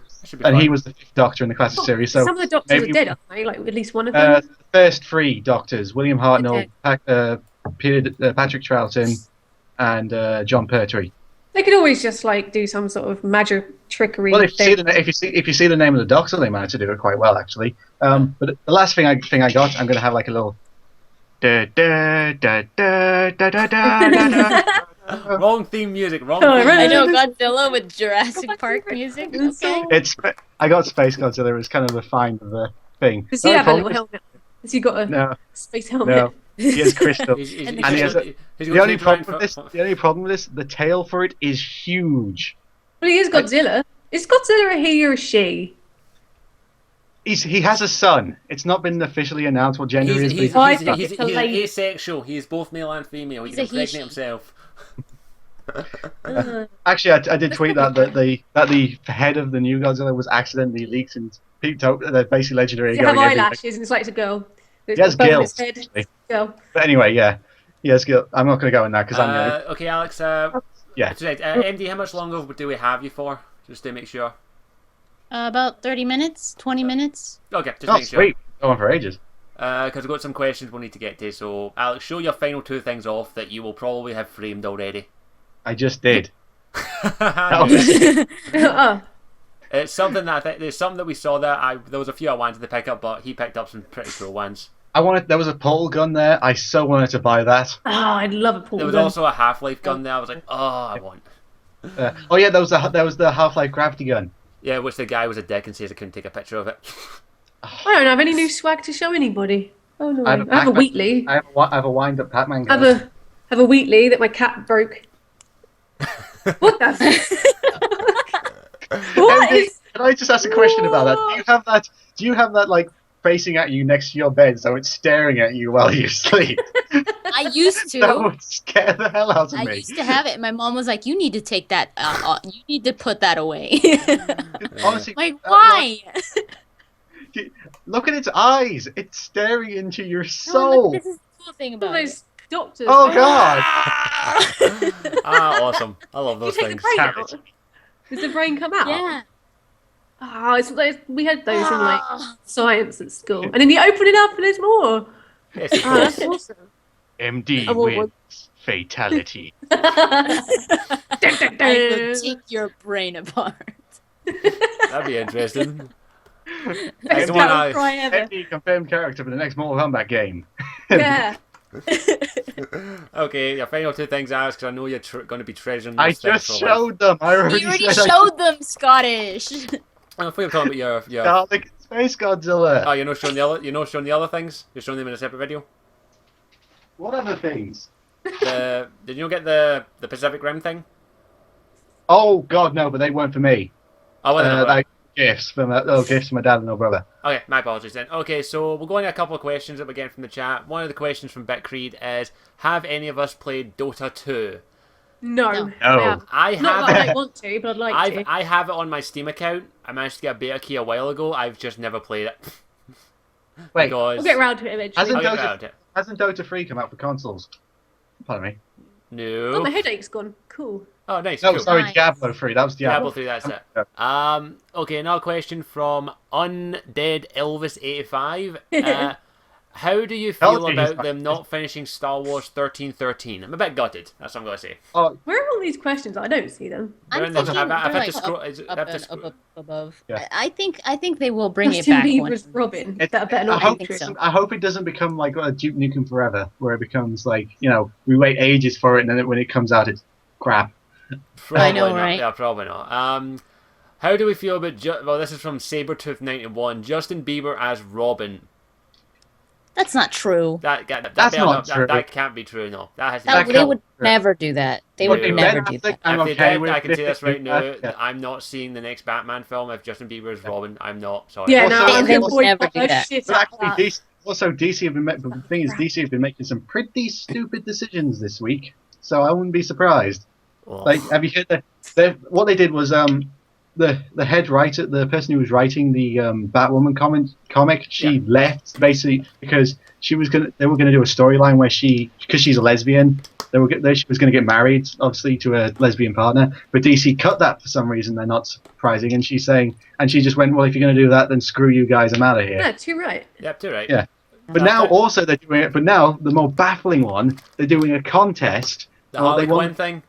And he was the Fifth Doctor in the classic series. So some of the Doctors are dead, aren't they? Like, at least one of them? The first three Doctors, William Hartnell, Patrick Troughton, and John Pertwee. They could always just like do some sort of magic trickery. Well, if you see the name of the Doctor, they managed to do it quite well, actually. But the last thing I got, I'm going to have like a little. Wrong theme music. Wrong. I know Godzilla with Jurassic Park music. Okay. I got Space Godzilla as kind of the find of the thing. Does he have a little helmet? Has he got a space helmet? No. He has crystal. The only problem with this, the tail for it is huge. Well, he is Godzilla. Is Godzilla a he or a she? He has a son. It's not been officially announced what gender he is. He's asexual. He is both male and female. He can impregnate himself. Actually, I did tweet that the head of the new Godzilla was accidentally leaked and peeped out. Basically, legendary. Does he have eyelashes and it's like it's a girl? He has gills. Girl. But anyway, yeah. He has gills. I'm not going to go in that because I'm going to... Okay, Alex. Yeah. MD, how much longer do we have you for? Just to make sure. About 30 minutes, 20 minutes. Okay, just make sure. Sweet. Going for ages. Because we've got some questions we'll need to get to. So, Alex, show your final two things off that you will probably have framed already. I just did. It's something that there's something that we saw there. There was a few I wanted to pick up, but he picked up some pretty cool ones. There was a portal gun there. I so wanted to buy that. Oh, I'd love a portal gun. There was also a Half-Life gun there. I was like, I want. There was the Half-Life gravity gun. Yeah, which the guy was a dick and says I couldn't take a picture of it. I don't have any new swag to show anybody. Oh no, I have a Wheatley. I have a wind-up Pac-Man gun. I have a Wheatley that my cat broke. What the? What is? Can I just ask a question about that? Do you have that like facing at you next to your bed, so it's staring at you while you sleep? I used to. That would scare the hell out of me. I used to have it, and my mom was like, "You need to take that. You need to put that away." Honestly, like why? Look at its eyes. It's staring into your soul. This is the cool thing about those doctors. Oh God! Awesome! I love those things. Does the brain come out? Yeah. Oh, we had those in like science at school, and then you open it up and there's more. Yes, of Oh, that's course. awesome. MD Oh, well, wins. Fatality. I will take your brain apart. That'd be interesting. Best the one battle cry ever. MD confirmed character for the next Mortal Kombat game. Yeah. Okay, your final two things, Alex, because I know you're going to be treasuring I this thing just for life. showed them. I already, You already said showed them, Scottish. I thought you were talking about your Garlic Space Godzilla. Oh, you're not showing the other things? You're showing them in a separate video? What other things? Did you get the Pacific Rim thing? Oh God, no! But they weren't for me. Oh, well, then, Like gifts from gifts from my dad and my brother. okay, my apologies then. Okay, so we'll go into a couple of questions that we're getting from the chat. One of the questions from Bitcreed is, have any of us played Dota 2? No. No. Yeah. I Not have that I don't want to, but I'd like to. I have it on my Steam account. I managed to get a beta key a while ago. I've just never played it. Wait, Because We'll get around to it eventually. Hasn't I'll get around to it. Hasn't Dota 3 come out for consoles? Pardon me. Oh, No. my headache's gone. Cool. Oh, nice. No, cool. sorry, Nice. Diablo 3. That was Diablo Diablo. 3, that's it. Yeah. Okay, another question from Undead Elvis85. How do you feel Told you about he's them not finishing Star Wars 1313? I'm a bit gutted. That's what I'm going to say. Oh, Where are all these questions? I don't see them. They're I'm in the- thinking I've had they're to like scroll- up, I up, have to and scroll- up above. Yeah. I think they will bring it Justin back. Bieber's One. Robin. It- That better I not hope, be think true. so. I hope it doesn't become like a Duke Nukem Forever, where it becomes like, you know, we wait ages for it, and then when it comes out, it's crap. Probably I know, not. right? Yeah, probably not. How do we feel about... well, this is from Sabertooth91. Justin Bieber as Robin. That's not true. That's That's not true. That can't be true, no. That has to That, be they can't would be true. never do that. They Would would be never Ben do that. I'm If they okay did, with I can say this right now. Yeah. I'm not seeing the next Batman film if Justin Bieber is Robin. I'm not. Sorry. Yeah, Also, no, they I can would avoid never do that. shit But out actually, of that. DC, also DC have been the thing is DC have been making some pretty stupid decisions this week, so I wouldn't be surprised. Oh. Like, have you heard what they did was the head writer, the person who was writing the Batwoman comic, she left basically because they were gonna do a storyline where because she's a lesbian, she was gonna get married, obviously, to a lesbian partner, but DC cut that for some reason. They're not surprising, and she just went, well, if you're gonna do that, then screw you guys, I'm out of here. Yeah, too right. Yep, too right. Yeah. But now also they're doing it. But now the more baffling one, they're doing a contest. The Well, Harley they want- Quinn thing?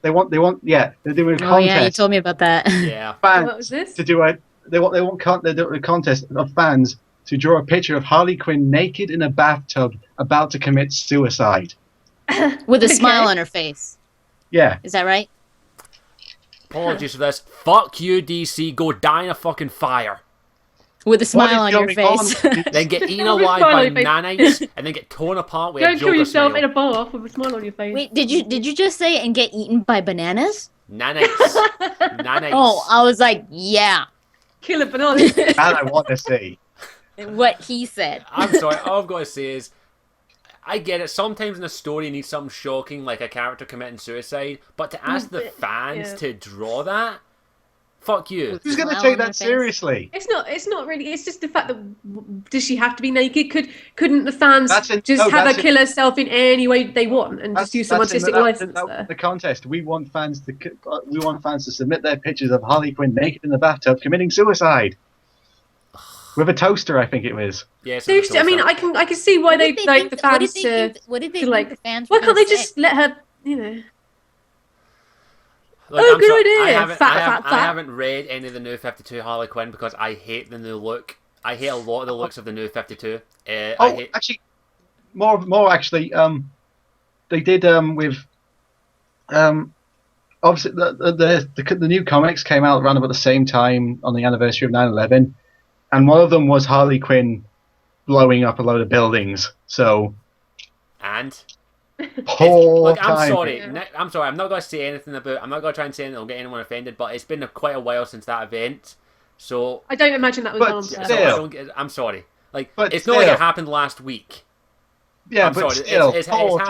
They want. Yeah, they're doing a Oh yeah, you contest. told me about that. Yeah. Fans What was this? to do a. They're doing a contest of fans to draw a picture of Harley Quinn naked in a bathtub about to commit suicide. With a Okay. smile on her face. Yeah. Is that right? Apologies for this. Fuck you, DC. Go die in a fucking fire. With a smile What on is your going face. on? Then get eaten With a alive smile by on your face. nanites, and then get torn apart with Don't a kill Joker yourself in smile. a bath with a smile on your face. Wait, did you just say and get eaten by bananas? Nanites. Nanites. Oh, I was like, yeah. Kill a banana. That I want to see. What he said. I'm sorry, all I've got to say is, I get it, sometimes in a story you need something shocking, like a character committing suicide, but to ask the fans yeah. to draw that? Fuck you. Who's going to Smile take on her that face. seriously? It's not really. It's just the fact that does she have to be naked? Couldn't the fans That's just have her that's kill herself in any way they want and just use some that's in artistic the- license that's in there? the contest. We want fans to submit their pictures of Harley Quinn naked in the bathtub committing suicide. With a toaster, I think it was. Yes, Seriously, I mean, I can see why they like the fans to. What did they to, think like, the fans Why were can't they gonna just let her? You know. Look, Oh, I'm good sorry, idea. I haven't, Fat, I, haven't, fat, I fat. haven't read any of the new 52 Harley Quinn because I hate the new look. I hate a lot of the looks of the new 52. I Oh, hate... actually, more actually. They did with obviously the new comics came out around about the same time on the anniversary of 9/11, and one of them was Harley Quinn blowing up a load of buildings. So And? poor Look, I'm time. sorry. Yeah. Nick, I'm sorry. I'm not going to say anything about... I'm not going to try and say anything that'll get anyone offended, but it's been quite a while since that event. So... I don't imagine that was But done on still- purpose. So I don't get, I'm sorry. Like, But it's not like it still. happened last week. Yeah, I'm but sorry. still, It's poor happened.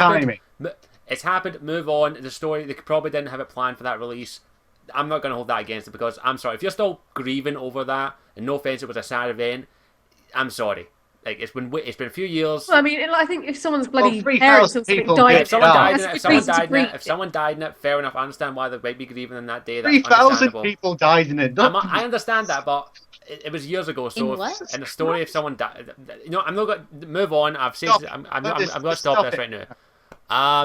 timing. It's happened. Move on. The story, they probably didn't have it planned for that release. I'm not going to hold that against it because I'm sorry. If you're still grieving over that, and no offense, it was a sad event, I'm sorry. like it's been a few years. Well, I mean, I think if someone's bloody 3,000 parents or something people died, did If someone died in that's it, a if good someone reason to died in it, grieve. if someone died in it, fair enough. I understand why they might be grieving on that day. That's 3,000 understandable. people died in it. I understand that, but it was years ago. So In what? in the story, if someone died, I'm not going to move on. I've said Stop. I'm going to Just stop stop this it. right now. I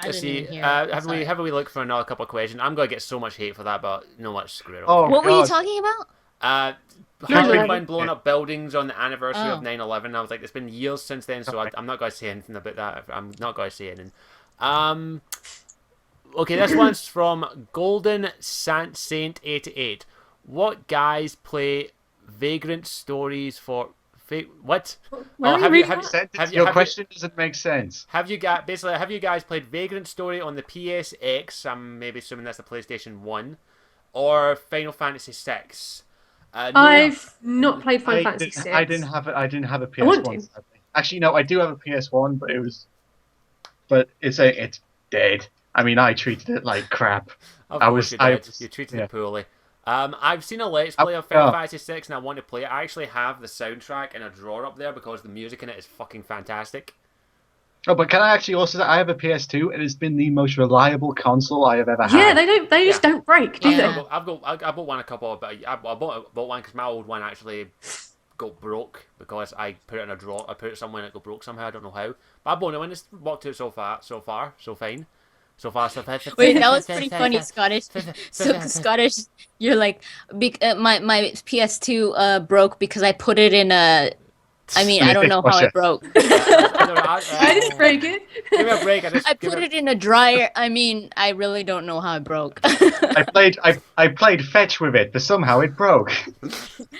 Let's didn't see. even hear it. I'm Have sorry. we look for another couple of questions? I'm going to get so much hate for that, but you know what? Screw it. Oh, What were you God. talking about? Harley 9/11. Quinn blowing up buildings on the anniversary of Oh. 9/11. I was like, it's been years since then, so I'm not going to say anything about that. I'm not going to say anything. Okay, this one's from Golden Saint 88. What guys play Vagrant Stories for? What? Where are you have reading have, that? Sentence, have your have question doesn't make sense. Have you guys played Vagrant Story on the PSX? I'm maybe assuming that's the PlayStation 1, or Final Fantasy 6. No, I've not played Final Fantasy didn't- 6. I didn't have a I want PS1. to. Sadly. Actually, no, I do have a PS1, but it's dead. I mean, I treated it like crap. of I course was- you I did. was- You treated yeah. it poorly. I've seen a Let's Play of Final yeah. Fantasy 6 and I want to play it. I actually have the soundtrack in a drawer up there because the music in it is fucking fantastic. Oh, but can I actually also say I have a PS2? It has been the most reliable console I have ever had. Yeah, they just don't break, do Yeah. they? I bought one a couple, but I bought one because my old one actually got broke because I put it in a drawer. I put it somewhere and it got broke somehow. I don't know how. But I bought it when it's walked to it so far, so fine. So fine. Wait, that was pretty funny, Scottish. So Scottish, you're like, my PS2 broke because I put it in a. I mean, I don't know how it broke. I didn't break it. Give me a break. I put it in a dryer. I mean, I really don't know how it broke. I played fetch with it, but somehow it broke.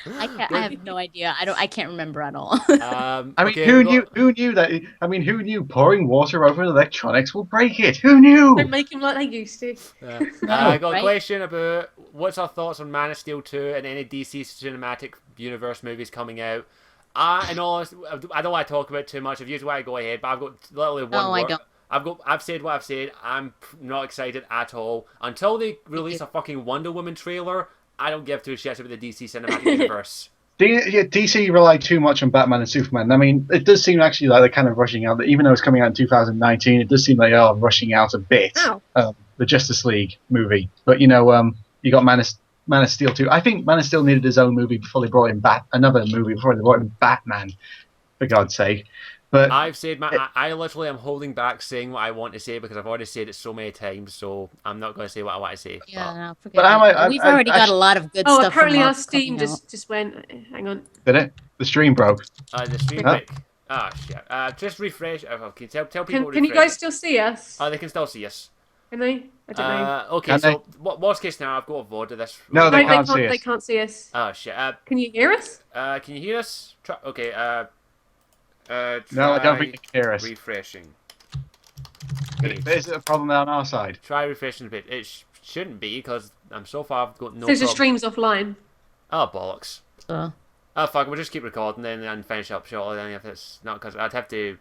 I have no idea. I can't remember at all. I mean, Okay, who knew that? I mean, who knew pouring water over electronics will break it? Who knew? Don't make them like they used to. I got a Right? question about what's our thoughts on Man of Steel 2 and any DC cinematic universe movies coming out. In all honesty, I don't want to talk about it too much. If you want to go ahead, but I've got literally one No, I word. don't. I've said what I've said. I'm not excited at all until they release a fucking Wonder Woman trailer. I don't give two shits about the DC cinematic universe. DC relied too much on Batman and Superman. I mean, it does seem actually like they're kind of rushing out. Even though it's coming out in 2019, it does seem like they are rushing out a bit. Ow. The Justice League movie, but you you got Man of Steel 2. I think Man of Steel needed his own movie before they brought in another movie before they brought in Batman, for God's sake. But I've said I literally am holding back saying what I want to say because I've already said it so many times. So I'm not going to say what I want to say. Yeah, no, forget But it. We've already got a lot of good Oh, stuff. apparently from our Marvel Steam coming out. just went. Hang on. did it? The stream broke. The stream Huh? break. Ah, shit. Just refresh. Okay, tell people. Can you refresh guys it. still see us? Oh, they can still see us. Can they? I don't know. Okay, Can so worst case now, I've got a VOD of this. No, they No, can't see us. They can't see us. Oh shit. Can you hear us? Can you hear us? Okay. No, I don't think they can hear us. Refreshing. Is it a problem on our side? Try refreshing a bit. It shouldn't be because I'm so far I've got no. Says the problem. stream's offline. Oh bollocks. So, Oh fuck, we'll just keep recording then and finish up shortly then if it's not because I'd have to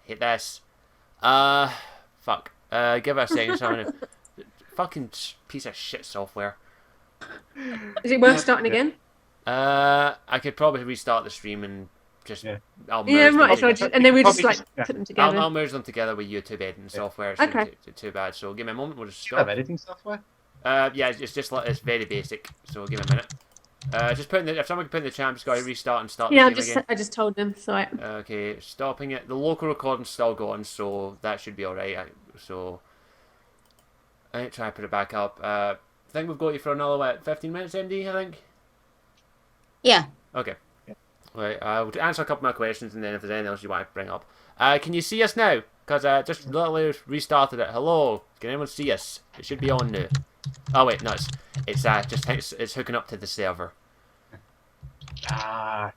hit this. Fuck. Give it a second. So fucking piece of shit software. Is it worth starting again? I could probably restart the stream and just I'll merge Yeah, them right. So together. and then we just Probably like just- put them together. I'll merge them together with YouTube editing software. It shouldn't Okay. take too bad. So give me a moment. We'll just Do you have stop. editing software? Yeah, it's just like it's very basic. So give me a minute. Just put in if someone can put in the chat, just got to restart and start Yeah, the stream again. I just told them. So Okay, stopping it. The local recording's still going, so that should be alright. So I might try to put it back up. I think we've got you for another 15 minutes, MD. I think. yeah. Okay. Right, I'll answer a couple more questions, and then if there's anything else you want to bring up, can you see us now? Because I just literally restarted it. Hello, can anyone see us? It should be on now. Oh wait, no, it's hooking up to the server. I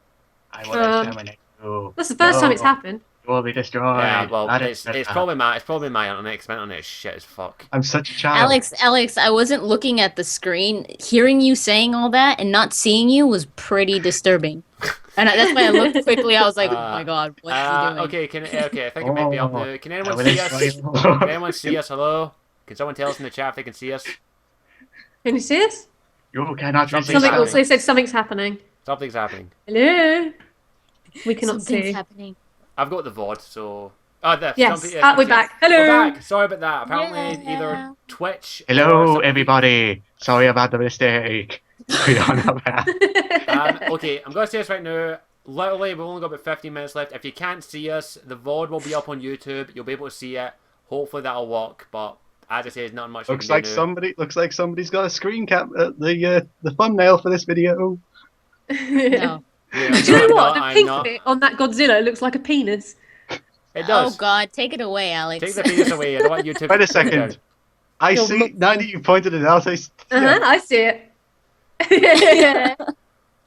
want to exterminate you. that's the first time it's happened. You will be destroyed. Yeah, well, That it's is- probably my internet. 'Cause my internet is shit as fuck. I'm such a child. Alex, I wasn't looking at the screen. Hearing you saying all that and not seeing you was pretty disturbing. And that's why I looked quickly. I was like, oh my god, what's he doing? Okay, I think it might be up now. Can anyone see us? Can anyone see us? Hello? Can someone tell us in the chat if they can see us? Can you see us? You cannot Something's resist. Something. happening. Also, said something's happening. Something's happening. Hello. We cannot Something's see. happening. I've got the VOD, so... Oh, there. Yes. Something- We're back. Hello. We're back. Sorry about that. Apparently, Yeah. either Twitch... or Hello, something- everybody. Sorry about the mistake. We don't know that. Okay, I'm going to say this right now. Literally, we've only got about 15 minutes left. If you can't see us, the VOD will be up on YouTube. You'll be able to see it. Hopefully that'll work, but as I say, there's not much Looks you like can do now. somebody's got a screen cap at the thumbnail for this video. No. Yeah, Do you know what? I'm The pink not. bit on that Godzilla looks like a penis. It Oh does. God, take it away, Alex. Take the penis away. I don't want YouTube Wait to a take it down. second. I Your see. mum- Now that you pointed it out, I see it.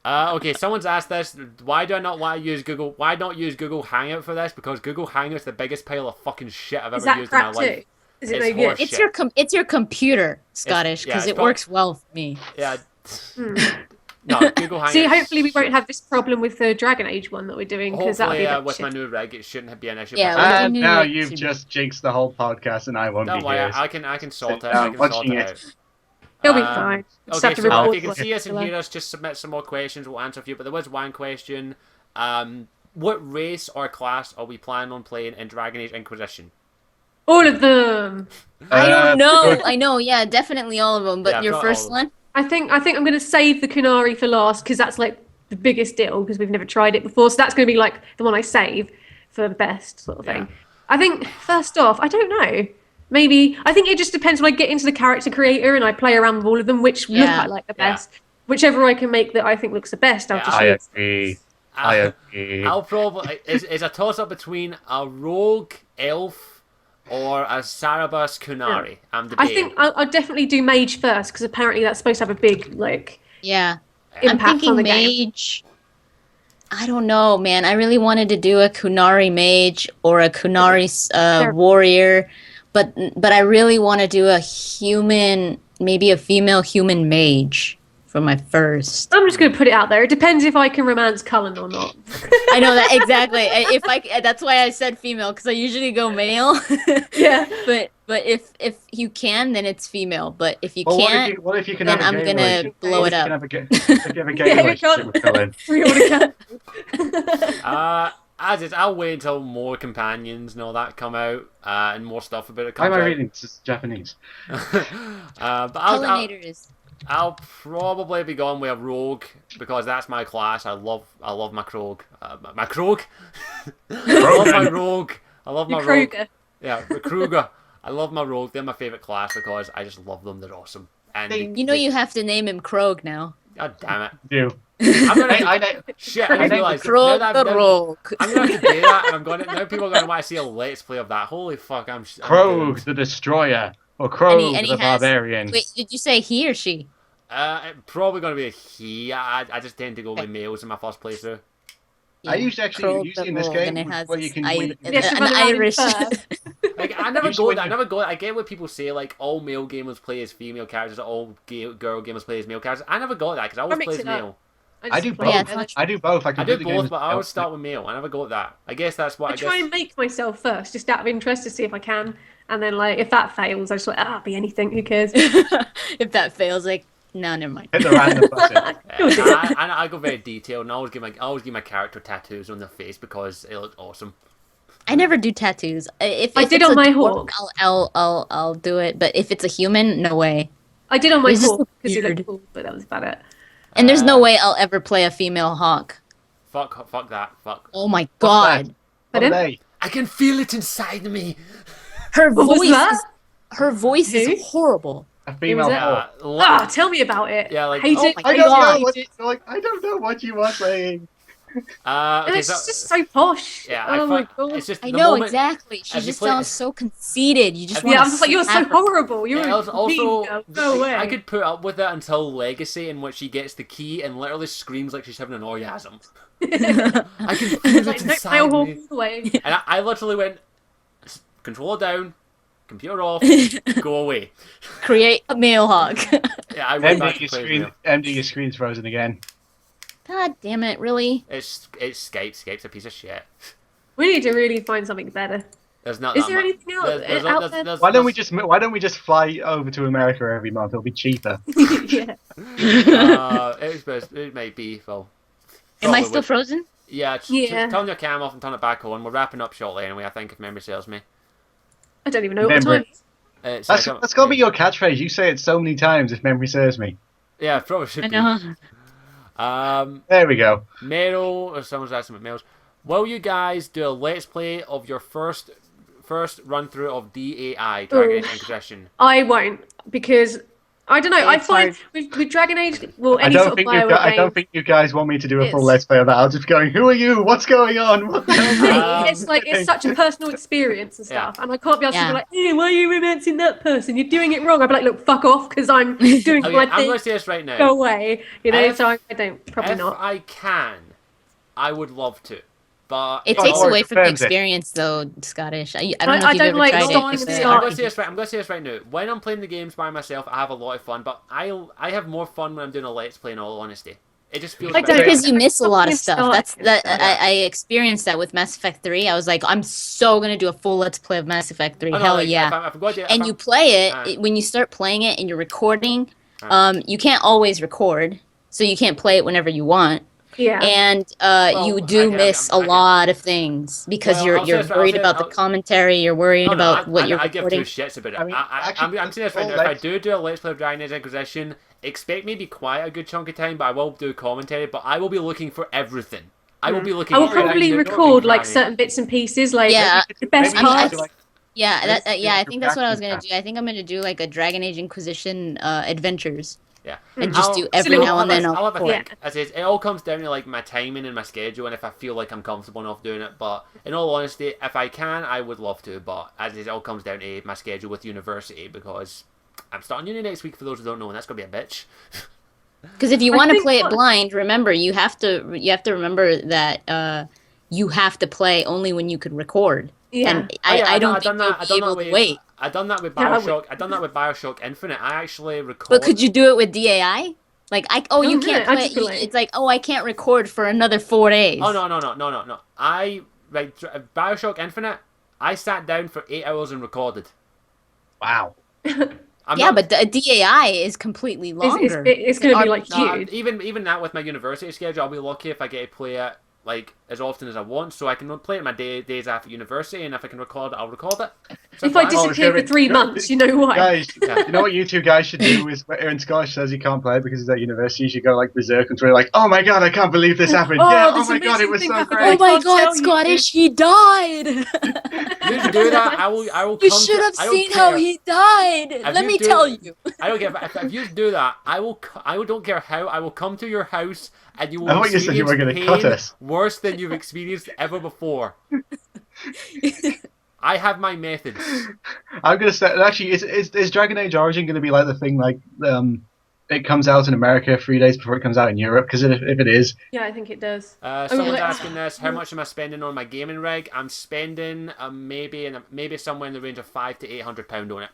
Okay, someone's asked this. Why do I not want to use Google? Why not use Google Hangout for this? Because Google Hangout's the biggest pile of fucking shit I've Is ever that used in my crap life. too? Is it It's no good? horse- It's your computer, Scottish, yeah, because it's it prob- works well for me. Yeah. Hmm. No, Google Hangout. See, hopefully we won't have this problem with the Dragon Age one that we're doing because that'll Hopefully, be a with my shit. new rig, it shouldn't be an issue. Yeah, but- with the and new now rig, you've should be- just jinxed the whole podcast, and I won't Don't be worry, here. I can sort it. Sit I down can sort watching it it. out. It'll be fine. Just Okay, have to so record if you can see us and whatever. hear us, just submit some more questions. We'll answer a few. But there was one question. What race or class are we planning on playing in Dragon Age Inquisition? All of them. I don't know. good. I know. Yeah, definitely all of them. But Yeah, your not first all of one? I think I'm going to save the Kunari for last because that's like the biggest deal because we've never tried it before. So that's going to be like the one I save for the best sort of thing. Yeah. I think first off, I don't know. Maybe I think it just depends when I get into the character creator and I play around with all of them, which look Yeah. I like the Yeah. best. Whichever I can make that I think looks the best, I'll Yeah, just I use. agree. I agree. I'll probably it's a toss up between a rogue elf or a Sarabas Kunari. I'm I debating. think I'll definitely do mage first because apparently that's supposed to have a big like Yeah. I'm impact thinking on the game. mage. I don't know, man. I really wanted to do a Kunari mage or a Kunari warrior, but I really want to do a human, maybe a female human mage for my first. I'm just going to put it out there. It depends if I can romance Cullen or not. I know that exactly. That's why I said female because I usually go male. Yeah. But if you can, then it's female. But if you Well, can't, what if you can then have a I'm gay gonna relationship? blow What it if you up. can if you have a gay Yeah, we relationship can't. with Cullen? We already can. As is, I'll wait until more companions and all that come out and more stuff about it Why comes am I out. reading? This is Japanese. But pollinators. I'll probably be going with a rogue because that's my class. I love my Krog. My Krog? I love my rogue. I love my Your rogue. Kroger. Yeah, the Kruger. I love my rogue. They're my favourite class because I just love them. They're awesome. And You know you have to name him Krog now. God damn it. Do. I'm gonna I shit, I I just named realised Krog now the that Rogue. I'm gonna have to do that and I'm gonna now people are gonna want to see a let's play of that. Holy fuck, I'm Krog doomed. the Destroyer. Or Krog and he the has- Barbarian. Wait, did you say he or she? Probably gonna be a he. I just tend to go with males in my first playthrough. I usually Krog usually the in this Rogue, game and it has where you can I- win. Yes, an run around in Irish. fur. Like I never Usually go. when I never go. I get what people say, like all male gamers play as female characters, all girl gamers play as male characters. I never got that because I always mix play as it up. male. I do just both. play Yeah, it. it's I do both. I do both, but I always start with male. I never got that. I guess that's what I try and make myself first, just out of interest to see if I can. And then, like, if that fails, I just like, be anything. Who cares? If that fails, like, no, never mind. Hit the random button. I go very detailed, and I always give my character tattoos on their face because it looks awesome. I never do tattoos. If I did it's on a my dwarf, hawk. I'll do it. But if it's a human, no way. I did on my It's just hawk because he weird. looked cool, but that was about it. And there's no way I'll ever play a female hawk. Fuck that. Fuck. Oh my What's god, What Pardon? are they? I can feel it inside me. her What was voice that? is her voice Who? is horrible. A female that? hawk. Tell me about it. Yeah, like- hate oh it. my I hate don't it, know hate what it. I don't know what you are saying. Okay, It's so just so posh. yeah, oh my god. it's just I the know moment, exactly. She have you just played- sounds so conceited. You just Have want Yeah, to I'm just like, you're so horrible. You're Yeah, a also, mean girl. Go away. I could put up with it until Legacy, in which she gets the key and literally screams like she's having an orgasm. I can feel It's like, it no, inside male hawk me. all the way. And I literally went, controller down, computer off, go away. create a male hawk. Yeah, I went back MD, to your play screen, with MD, your screen's frozen again. God damn it! Really? It's Skype. Skype's a piece of shit. We need to really find something better. There's not. Is that there much- anything else there's- out there's- there? there's- Why don't there's- we just fly over to America every month? It'll be cheaper. Yeah. It might be. Well, Am I probably still would. frozen? Yeah, Yeah. turn your cam off and turn it back on. We're wrapping up shortly anyway, I think, if memory serves me. I don't even know what the Remember- time is. It's That's got to be your catchphrase. You say it so many times, if memory serves me. Yeah, it probably should I be. know. There we go. Meryl, or someone's asking about Meryl's. Will you guys do a let's play of your first run through of DAI, Dragon Age Inquisition? I won't, because I don't know. I It's find hard. with Dragon Age, well, I any don't sort of think BioWare I don't game, think you guys want me to do a full It's- let's play of that. I'll just be going, who are you? What's going on? What the hell? me, Um, it's like it's such a personal experience and Yeah. stuff, and I can't be asked to Yeah. be like, hey, why are you romancing that person? You're doing it wrong. I'd be like, look, fuck off, because I'm doing Okay, my I'm going to thing. say this right now. Go away, you know. If- So I don't probably If not. I can, I would love to. But It Oh, takes Lord, away from the defends it. experience, though, Scottish. I don't I- know I if you've don't ever like tried stopping it. to but- start. I'm going to say this right. I'm going to say this right now. When I'm playing the games by myself, I have a lot of fun. But I have more fun when I'm doing a let's play. In all honesty, it just feels. I better. don't- Because you miss a lot of Stop stuff. That's and that. I experienced that with Mass Effect 3. I was like, I'm so gonna do a full let's play of Mass Effect 3. Oh, no, Hell like, yeah! If I'm going to, if And I'm- you play it Alright. when you start playing it and you're recording. Alright. You can't always record, so you can't play it whenever you want. Yeah. And Well, you do miss a lot of things because Well, you're I'll say you're this- I'll worried say- about the I'll- commentary. You're worried No, about what I, you're I give recording. two shits about it. I mean, actually, I'm saying this right full now. If I let's- do a let's play of Dragon Age Inquisition, expect me to be quiet a good chunk of time, but I will do commentary. But I will be looking for everything. I will be looking. I will for every probably nook and record like cranny. certain bits and pieces, like Yeah. the best Maybe you should parts. do, like, Yeah, Let's that do yeah, I your think that's what I was reaction gonna do. I think I'm gonna do like a Dragon Age Inquisition adventures. Yeah. And just I'll- do every Absolutely. now and then. I'll have a record. think. As it all comes down to like my timing and my schedule, and if I feel like I'm comfortable enough doing it. But in all honesty, if I can, I would love to. But as it all comes down to my schedule with university, because I'm starting uni next week. For those who don't know, and that's gonna be a bitch. Because if you I want to think play it what- blind, remember you have to remember that you have to play only when you could record. Yeah. And Oh, yeah, I don't done think that. you'll be able to wait. I done that with Yeah, I Bioshock. I done that with Bioshock Infinite. I actually record. But could you do it with DAI? Like you no, can't I play. just feel like- It's like I can't record for another 4 days. Oh no. Bioshock Infinite. I sat down for 8 hours and recorded. Wow. I'm Yeah, not- but the DAI is completely longer. It's going to be like No, huge. even that with my university schedule, I'll be lucky if I get to play it like as often as I want, so I can play it my days after university, and if I can record it, I'll record it. So If I fine. disappear for 3 months, you know why? Guys, Yeah. you know what you two guys should do is when Scottish says he can't play because he's at university, you should go like berserk and like, oh my god, I can't believe this happened. Oh, yeah, this oh my god, it amazing was thing so happened. great. Oh my can't God, tell you. Scottish, he died. You do that, I will. You come should to- have I don't seen how care. he died. Let you me do- tell you. I don't care if you do that. I don't care how. I will come to your house and you will. I thought you said you were experience gonna cut pain us. worse than you've experienced ever before. I have my methods. I'm gonna say actually, is Dragon Age Origin gonna be like the thing like it comes out in America 3 days before it comes out in Europe? Because if it is, Yeah, I think it does. Someone's like- asking this: how much am I spending on my gaming rig? I'm spending maybe somewhere in the range of £500 to £800 on it.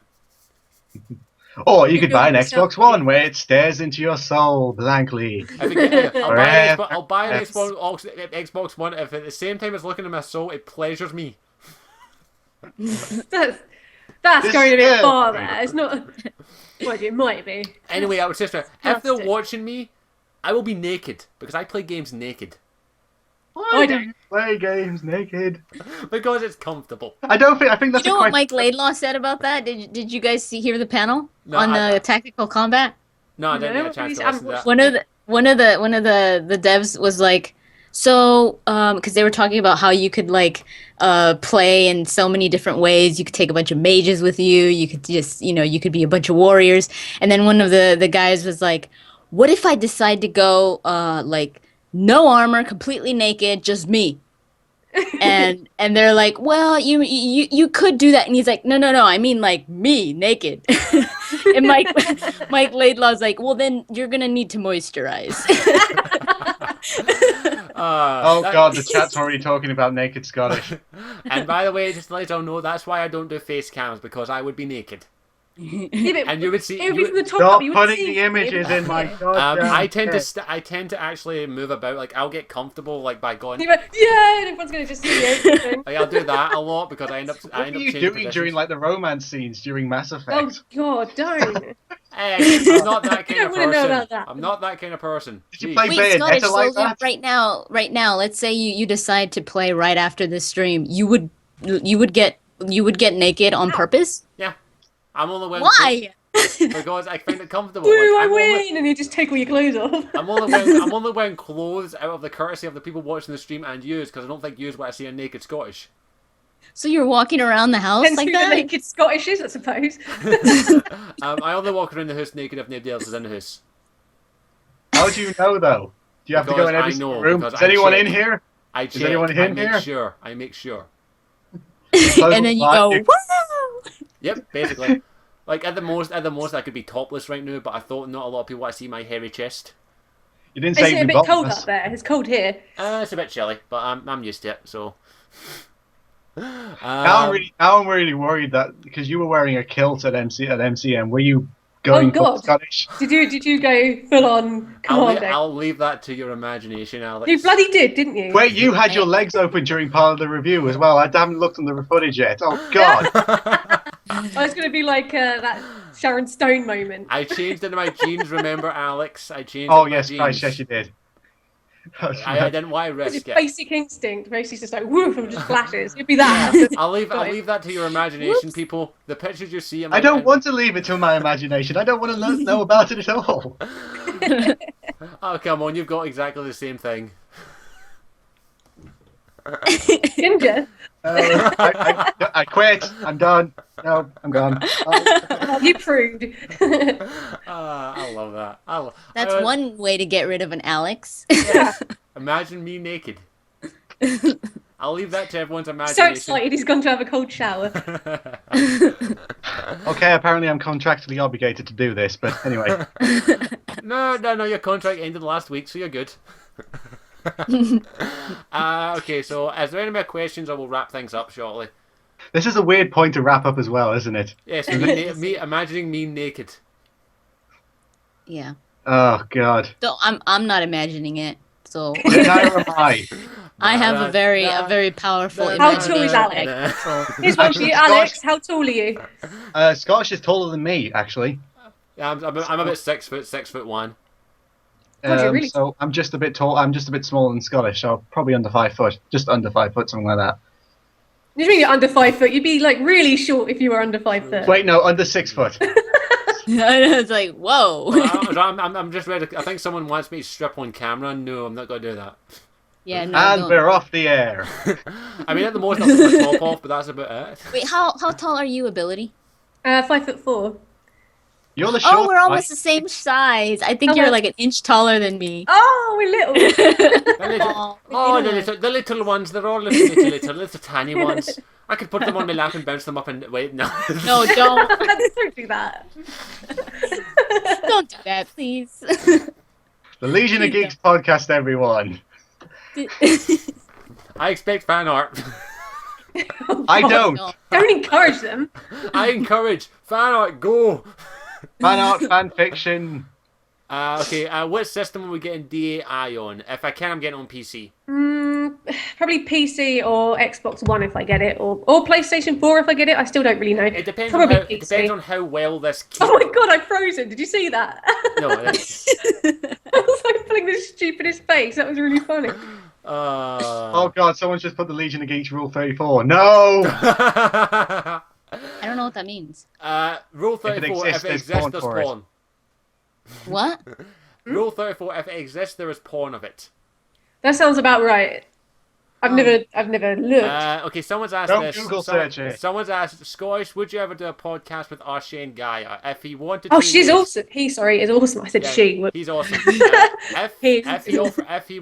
or you could do it buy an yourself. Xbox One where it stares into your soul blankly. If it get- I'll buy an Yes. Xbox One if at the same time as looking at my soul, it pleasures me. That's This- going a bit yeah. far there. It's not. Well, it might be. Anyway, I would say, if they're Fantastic. watching me, I will be naked because I play games naked Why do don't. you play games naked? because it's comfortable. I think that's You know a what question. Mike Laidlaw said about that? Did you guys hear the panel No, on I- the tactical combat? No, I didn't No, get a chance please, to I listen to that. One of the devs was like, so because they were talking about how you could like play in so many different ways. You could take a bunch of mages with you. You could just you could be a bunch of warriors. And then one of the guys was like, what if I decide to go like no armor, completely naked, just me? and they're like, well, you could do that. And he's like, no, I mean like me naked. And Mike Laidlaw's like, well, then you're gonna need to moisturize. Oh god, the chat's already talking about naked Scottish. And by the way, just to let you all know, that's why I don't do face cams, because I would be naked. And you would see. It would be from the top Stop up. You would putting see the images in my god. I tend to actually move about. Like I'll get comfortable, like by going. Yeah, and everyone's going to just see everything. Like, I'll do that a lot because I end up. What are you changing doing positions. during like the romance scenes during Mass Oh Effect? God, don't. I'm not that kind of don't wanna know person. about that. I'm not that kind of person. Did you Jeez. play Wait, Bayonetta Scottish like Soldier, that? right now, let's say you decide to play right after this stream, you would get naked on purpose? Yeah. I'm only wearing Why? because I find it comfortable. Woo, Like, I I'm only, win! And you just take all your clothes off. I'm only wearing clothes out of the courtesy of the people watching the stream and yous, because I don't think yous want to see a naked Scottish. So you're walking around the house And like who the that? naked Scottish is, I suppose. I only walk around the house naked if nobody else is in the house. How do you know though? Do you have to go in every Because I know, single room? because Is I anyone check. in here? I Is check. anyone I in make here? sure. I make sure. And then you go, You- woo! Yep, basically. Like at the most, I could be topless right now, but I thought not a lot of people want to see my hairy chest. You didn't Is say it a bit cold bottomless. up there? It's cold here. It's a bit chilly, but I'm used to it. So. Now I'm really worried that because you were wearing a kilt at MCM, were you going full God. Scottish? Did you go full on commando? I'll leave that to your imagination, Alex. You bloody did, didn't you? Wait, you had your legs open during part of the review as well. I haven't looked on the footage yet. Oh God! I was going to be like that Sharon Stone moment. I changed into my jeans. Remember, Alex? I changed. Oh into my yes, jeans. Christ, yes you did. I didn't want to It's risk a it. basic instinct. Mostly just like woof and just flashes. It'd be that. I'll leave that to your imagination, people. The pictures you see. I don't want to leave it to my imagination. I don't want to know about it at all. Oh come on, you've got exactly the same thing. Ginger. I quit. I'm done. No, I'm gone. Oh, you prude. I love that. That's one way to get rid of an Alex. Imagine me naked. I'll leave that to everyone's So imagination. excited he's gone to have a cold shower. Okay, apparently I'm contractually obligated to do this, but anyway. No, your contract ended last week, so you're good. Okay, so is there any more questions, or we'll wrap things up shortly? This is a weird point to wrap up as well, isn't it? Yes, me imagining me naked. Yeah. Oh God. So I'm not imagining it. So Neither am I. I have a very powerful How tall is imagination. Alex? Here's one for you, Alex. How tall are you? Scottish is taller than me, actually. Yeah, I'm about 6 foot, 6'1". God, you're really So I'm just a bit tall. I'm just a bit smaller than Scottish, so probably under 5 foot, just under 5 foot, something like that. You mean you're under 5 foot? You'd be like really short if you were under 5 foot. Wait, no, under 6 foot. It's like, whoa. I'm just ready. I think someone wants me to strip on camera. No, I'm not going to do that. Yeah, no. And don't. we're off the air. I mean, at the most, I'll put my top off, but that's about it. Wait, how tall are you, Ability? 5'4". You're the short. Oh, we're almost the same size. I think Oh, you're well. like an inch taller than me. Oh, we're little. The little ones, they're all little tiny ones. I could put them on my lap and bounce them up and wait. No, No, don't. Don't do that. Don't do that, please. The Legion of Geeks podcast, everyone. I expect fan art. I don't. No. Don't encourage them. I encourage fan art. Go. Fan art, fan fiction. Okay. What system are we getting DAI on? If I can, I'm getting on PC. Probably PC or Xbox One if I get it, or PlayStation 4 if I get it. I still don't really know. It depends Probably on how. PC. It depends on how well this. Oh my god, I'm frozen. Did you see that? No. I was like pulling the stupidest face. That was really funny. Oh God, someone's just put the Legion of Geeks Rule 34. No! I don't know what that means. Rule 34. If it exists, there's porn for it. porn. What? Rule 34. If it exists, there is porn of it. That sounds about right. I've never looked. Okay, someone's asked Don't this. Google search it. Someone's asked, Scottish, would you ever do a podcast with Shane Gaia? If he wanted to. Oh, she's yes. awesome. He is awesome. I said Yeah, she. He's awesome. He- If he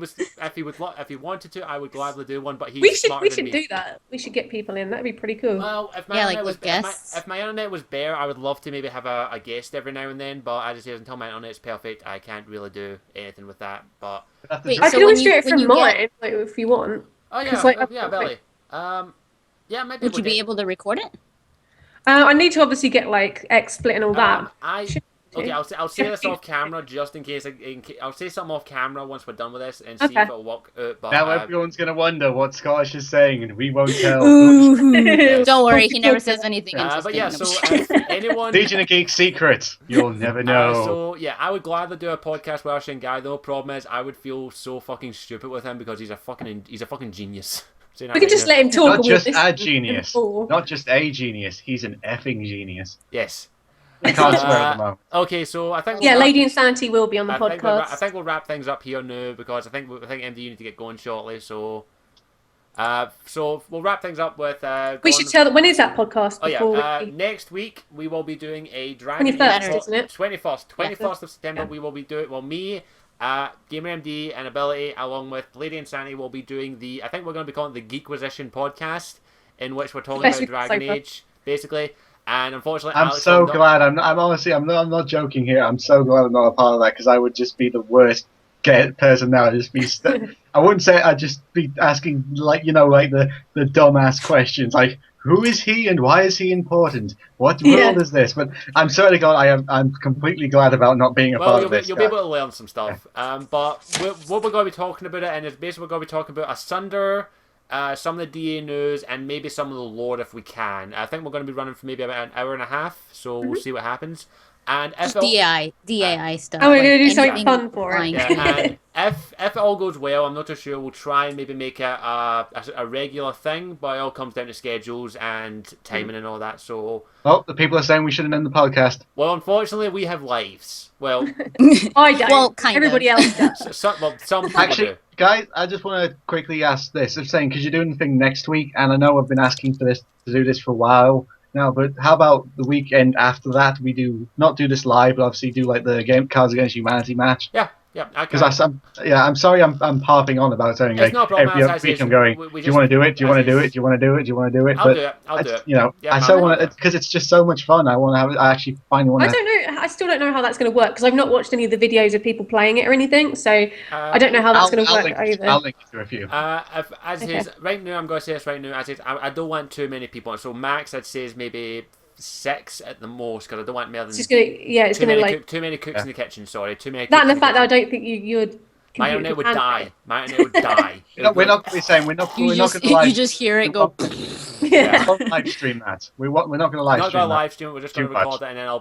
wanted to, I would gladly do one. But he's We should smarter than me. do that. We should get people in. That'd be pretty cool. Well, if my Yeah, internet like was with guests. if my internet was bare, I would love to maybe have a guest every now and then. But as I say, until my internet's perfect, I can't really do anything with that. But Wait, I so can always when do you- it when from you mine, get- like, if you want. oh yeah, 'Cause, like, yeah, Billy. Yeah, maybe. Would you be able to record it? I need to obviously get like XSplit and all that. Okay, I'll say this off camera just in case. I'll say something off camera once we're done with this and see if it'll work out. But Now everyone's going to wonder what Scottish is saying, and we won't tell. Ooh, don't worry, he never says anything interesting. but yeah, so if anyone Legion of Geek secrets, you'll never know. so yeah, I would gladly do a podcast with Arsene Guy. The problem is, I would feel so fucking stupid with him because he's a fucking genius. We can just let him talk. Not just a genius. Not just a genius. He's an effing genius. Yes. I can't swear at the moment. Okay, so I think Lady Insanity will be on the podcast. I think we'll wrap things up here now because I think MD you need to get going shortly. So we'll wrap things up with. We should tell them when is that podcast? Next week we will be doing a Dragon 21st, isn't it? 21st of September. We will be doing me. GamerMd and Ability, along with Lady Insanity, will be doing I think we're going to be calling it the Geekquisition podcast, in which we're talking about Dragon Age, basically. And unfortunately, I'm Alex so glad. I'm honestly, I'm not joking here. I'm so glad I'm not a part of that because I would just be the worst person now. I wouldn't say I'd just be asking like the dumbass questions like who is he and why is he important? What world is this? But I'm certainly glad. I'm completely glad about not being a part of this. You'll be able to learn some stuff. But what we're going to be talking about it, and it's basically we're going to be talking about Asunder, some of the DA news, and maybe some of the lore if we can. I think we're going to be running for maybe about an hour and a half, so we'll see what happens. And if DAI stuff. Oh, we're going to do something fun for it. Yeah, and if it all goes well, I'm not too sure, we'll try and maybe make it a regular thing, but it all comes down to schedules and timing and all that, so... Oh, the people are saying we shouldn't end the podcast. Well, unfortunately, we have lives. Well... I don't. Well, kind Everybody of. else does. Some people Actually, do. guys, I just want to quickly ask this. I'm saying, because you're doing the thing next week, and I know I've been asking to do this for a while now, but how about the weekend after that we not do this live, but obviously do like the Cards Against Humanity match? Yeah. Because I'm sorry I'm harping on about saying like every other week I'm going. Do you want to do it? Do you want to do it? Do you want to do it? Do you want to do it? I'll do it. You know, I so want to because it's just so much fun. I want to have it. I actually finally want to. I don't know. I still don't know how that's going to work because I've not watched any of the videos of people playing it or anything. So I don't know how that's going to work either. I'll link you to a few. Right now, I'm going to say this right now. I don't want too many people. So max, I'd say is maybe 6 at the most because I don't want more than. It's going to like too many cooks in the kitchen. Sorry, too many. That and the fact that I don't think you'd. My internet would die. My internet would die. We're not going to be saying we're not going to live. You just hear it go. Yeah. We're not live stream that. We're not going to live stream. Not going to live stream. We're just going to record it and then I'll.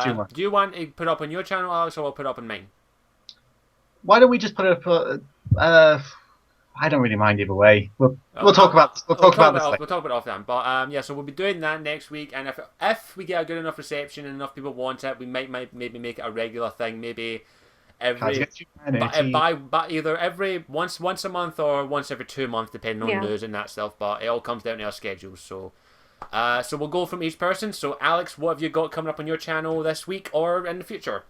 Too much. Do you want to put it up on your channel, Alex, or I'll put it up on mine? Why don't we just put it up? I don't really mind either way. We'll talk about this. We'll talk about this. We'll talk about it off then. But so we'll be doing that next week, and if we get a good enough reception and enough people want it, we might maybe make it a regular thing. Maybe every either every once a month or once every 2 months, depending on news and that stuff. But it all comes down to our schedules. So we'll go from each person. So Alex, what have you got coming up on your channel this week or in the future?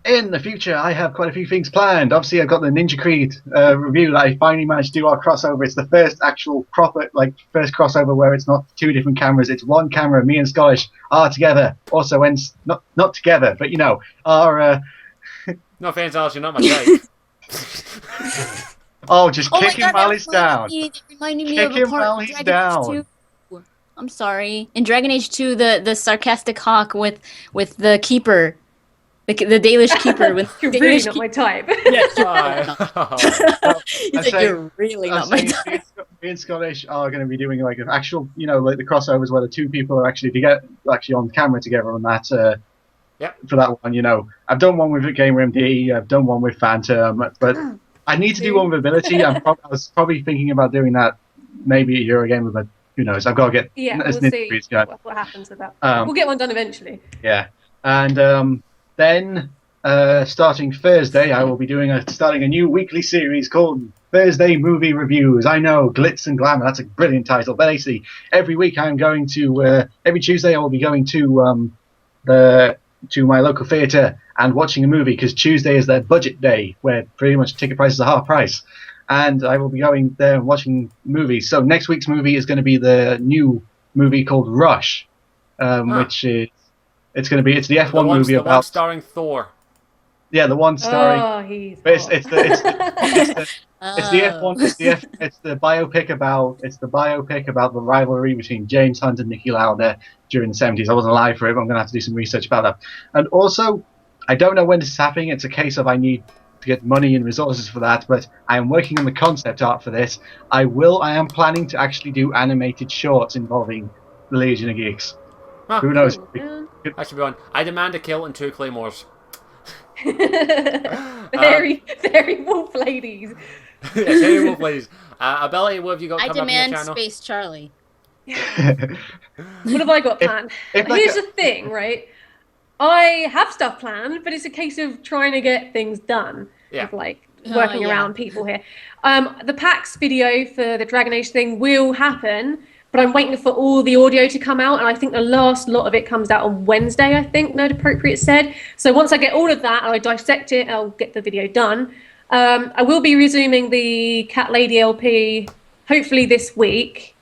In the future, I have quite a few things planned. Obviously, I've got the Ninja Creed review that I finally managed to do our crossover. It's the first actual proper, first crossover where it's not 2 different cameras. It's one camera. Me and Scottish are together. Also, not together, but are. No offense, Alex, you're not my type. Just kick him while he's down. Kick him while he's down. I'm sorry. In Dragon Age 2, the sarcastic hawk with the keeper. The Dalish keeper with you're really not my type. You're really not my type. Me and Scottish are going to be doing like an actual, like the crossovers where the 2 people are actually on camera together on that. For that one, I've done one with GamerMd, I've done one with Phantom, but I need to do one with Ability. I was probably thinking about doing that maybe a year again, but who knows? I've got to get. Yeah, we'll see what happens with that. We'll get one done eventually. Yeah, and. Then, starting Thursday, I will be starting a new weekly series called Thursday Movie Reviews. I know, glitz and glamour, that's a brilliant title. But basically, every week I'm going to, every Tuesday I will be going to my local theatre and watching a movie, because Tuesday is their budget day, where pretty much ticket prices are half price. And I will be going there and watching movies. So next week's movie is going to be the new movie called Rush, which is... It's the F1 movie about... The one starring Thor. Yeah, the one starring... Oh, he's... But it's the F1... It's the biopic about the rivalry between James Hunt and Niki Lauda during the 70s. I wasn't alive for it, but I'm going to have to do some research about that. And also, I don't know when this is happening. It's a case of I need to get money and resources for that, but I am working on the concept art for this. I am planning to actually do animated shorts involving the Legion of Geeks. Huh. Who knows? That should be on. I demand a kill and 2 claymores. Very, very wolf ladies. Yes, any wolf ladies. Ability, what have you got I coming up on your demand channel? Space Charlie. What have I got planned? Here's the thing, right? I have stuff planned, but it's a case of trying to get things done. Yeah. Of like working yeah. around people here. The PAX video for the Dragon Age thing will happen, but I'm waiting for all the audio to come out, and I think the last lot of it comes out on Wednesday, I think, Nerd Appropriate said. So once I get all of that, I dissect it, I'll get the video done. I will be resuming the Cat Lady LP, hopefully this week.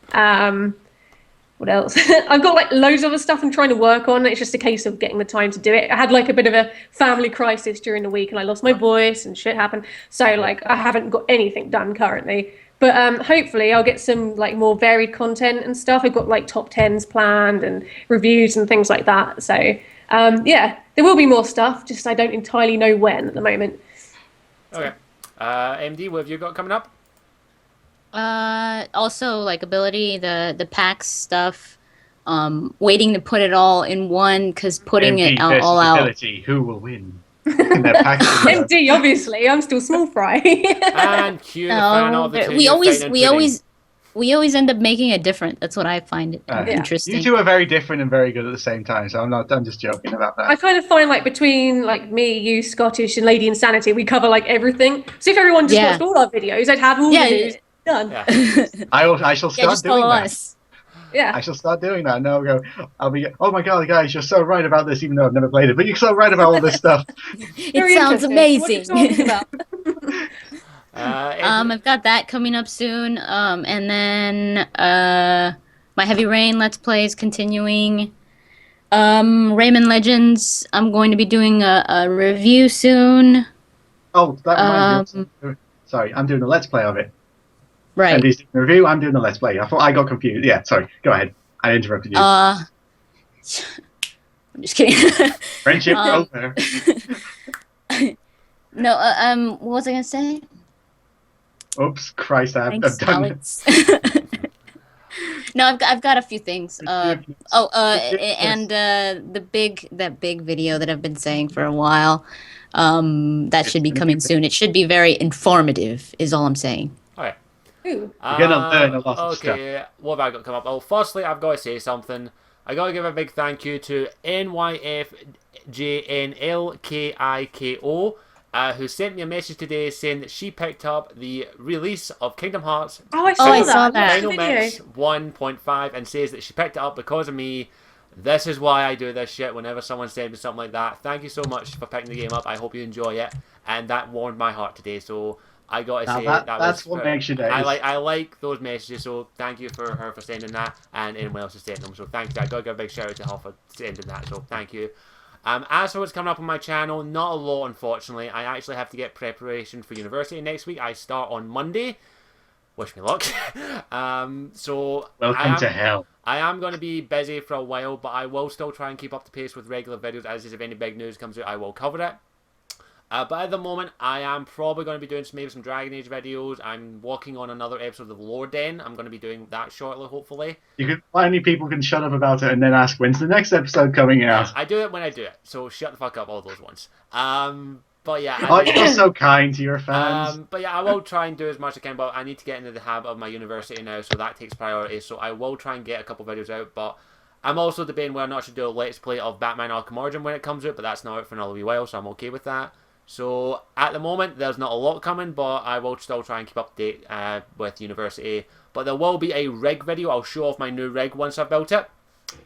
What else? I've got like loads of other stuff I'm trying to work on. It's just a case of getting the time to do it. I had like a bit of a family crisis during the week and I lost my voice and shit happened. So like I haven't got anything done currently. But hopefully I'll get some like more varied content and stuff. I've got like top 10s planned and reviews and things like that. So yeah, there will be more stuff. Just I don't entirely know when at the moment. Okay. MD, what have you got coming up? Also like ability, the PAX stuff. Waiting to put it all in one because putting it all out. Ability, who will win? In their pack video. MD, obviously, I'm still small fry. And cue the fan of the two we always fighting we pudding. always end up making it different. That's what I find interesting. You two are very different and very good at the same time, so I'm just joking about that. I kind of find like between like me, you, Scottish, and Lady Insanity, we cover like everything. So if everyone just watched all our videos, I'd have all the news done. Yeah. I shall start just doing follow that. us. Yeah. I shall start doing that. Now I'll be. Oh my god, guys, you're so right about this. Even though I've never played it, but you're so right about all this stuff. Very It sounds interesting. amazing. What are you talking about? I've got that coming up soon. And then my Heavy Rain Let's Play is continuing. Rayman Legends, I'm going to be doing a review soon. Oh, that reminds me. Sorry, I'm doing a let's play of it. Right. And he's doing a review. I'm doing a let's play. I thought I got confused. Yeah, sorry. Go ahead. I interrupted you. I'm just kidding. Friendship over. No, what was I gonna say? Oops, Christ! I've Thanks, done Alex. No, I've got a few things. And that big video that I've been saying for a while. That should be coming soon. It should be very informative, is all I'm saying. Okay. Ooh. You're gonna learn a lot of stuff. Okay, what have I got come up? Well, firstly, I've got to say something. I got to give a big thank you to NYFJNLKIKO, who sent me a message today saying that she picked up the release of Kingdom Hearts Oh, I saw that. Final Video. Mix 1.5 and says that she picked it up because of me. This is why I do this shit whenever someone sends me something like that. Thank you so much for picking the game up. I hope you enjoy it. And that warmed my heart today, so I got to say that's what makes you days. I like those messages, so thank you for her for sending that, and anyone else who sent them. So thank you. I got to give a big shout out to her for sending that. So thank you. As for what's coming up on my channel, not a lot, unfortunately. I actually have to get preparation for university next week. I start on Monday. Wish me luck. So Welcome to hell. I am going to be busy for a while, but I will still try and keep up to pace with regular videos. As is, if any big news comes out, I will cover it. But at the moment, I am probably going to be doing maybe some Dragon Age videos. I'm working on another episode of Lore Den. I'm going to be doing that shortly, hopefully. Finally, people can shut up about it and then ask, when's the next episode coming out? I do it when I do it, so shut the fuck up, all those ones. But yeah, You're so kind to your fans. but yeah, I will try and do as much as I can, but I need to get into the habit of my university now, so that takes priority. So I will try and get a couple videos out, but I'm also debating whether or not I should do a Let's Play of Batman Arkham Origin when it comes out, but that's not out for another wee while, so I'm okay with that. So at the moment, there's not a lot coming, but I will still try and keep up to date with university. But there will be a rig video. I'll show off my new rig once I've built it,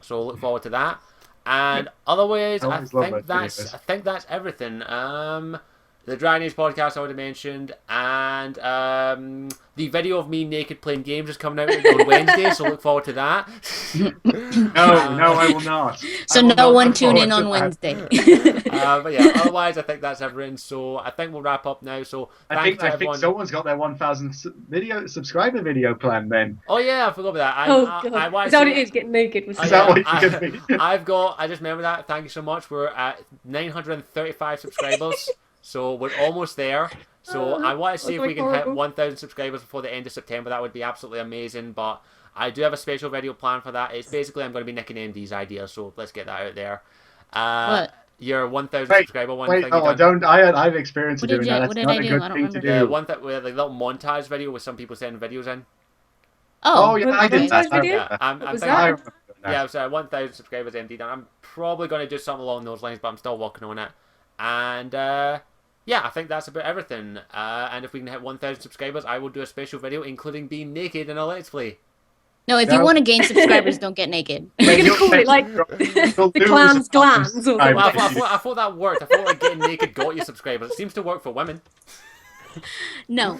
so look forward to that. And otherwise, I think that's everything. the Dragon Age podcast I already mentioned, and the video of me naked playing games is coming out on Wednesday, so look forward to that. No, I will not. So I will no not one look tune forward in to on that. Wednesday. But yeah, otherwise I think that's everything. So I think we'll wrap up now. So I think someone's got their 1,000 subscriber video plan then. Oh yeah, I forgot about that. Oh god, is that what it is? Getting naked with Is that what you're gonna be? I just remember that. Thank you so much. We're at 935 subscribers, so we're almost there. So I want to see if we can hit 1,000 subscribers before the end of September. That would be absolutely amazing. But I do have a special video plan for that. It's basically I'm going to be nicking MD's idea, so let's get that out there. What? Your 1,000 Wait, subscriber one Wait, thing. no, I don't. I've experienced What doing did that. you- That's what did not I a do? good I don't thing to The do. one that with like little montage video with some people sending videos in. Oh Oh, yeah, I did that. Montage video? Yeah, I'm was thinking, that? I remember doing that. yeah, so 1,000 subscribers MD done. I'm probably going to do something along those lines, but I'm still working on it. And yeah, I think that's about everything. And if we can hit 1,000 subscribers, I will do a special video, including being naked in a Let's Play. no, if you want to gain subscribers, don't get naked. We're gonna call it like You'll the lose clan's 1,000 glands or subscribers. Well, something. I thought that worked. I thought like getting naked got you subscribers. It seems to work for women. No.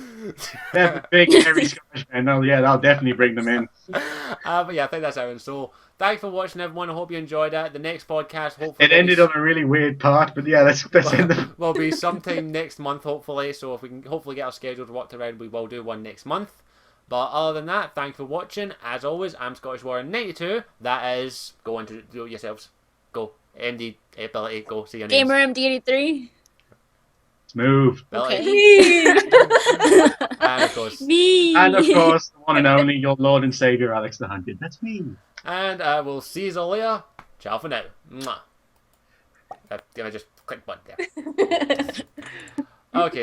They're big, hairy Scottish men. Oh yeah, that'll definitely bring them in. But yeah, I think that's everything. So thanks for watching, everyone. I hope you enjoyed it. The next podcast, hopefully, It ended on a really weird part, but yeah, let's end the. will be sometime next month, hopefully. So if we can hopefully get our schedules worked around, we will do one next month. But other than that, thanks for watching. As always, I'm Scottishwarrior92. That is, go into do it yourselves. Go. MD ability. Go. See your names. GamerMd83. Smooth. Ability. Okay. And of course. Me. And of course, the one and only your Lord and Savior, Alex the Hunted. That's me. And we'll see you all later. Ciao for now. Mwah. Can I just click button there? Okay.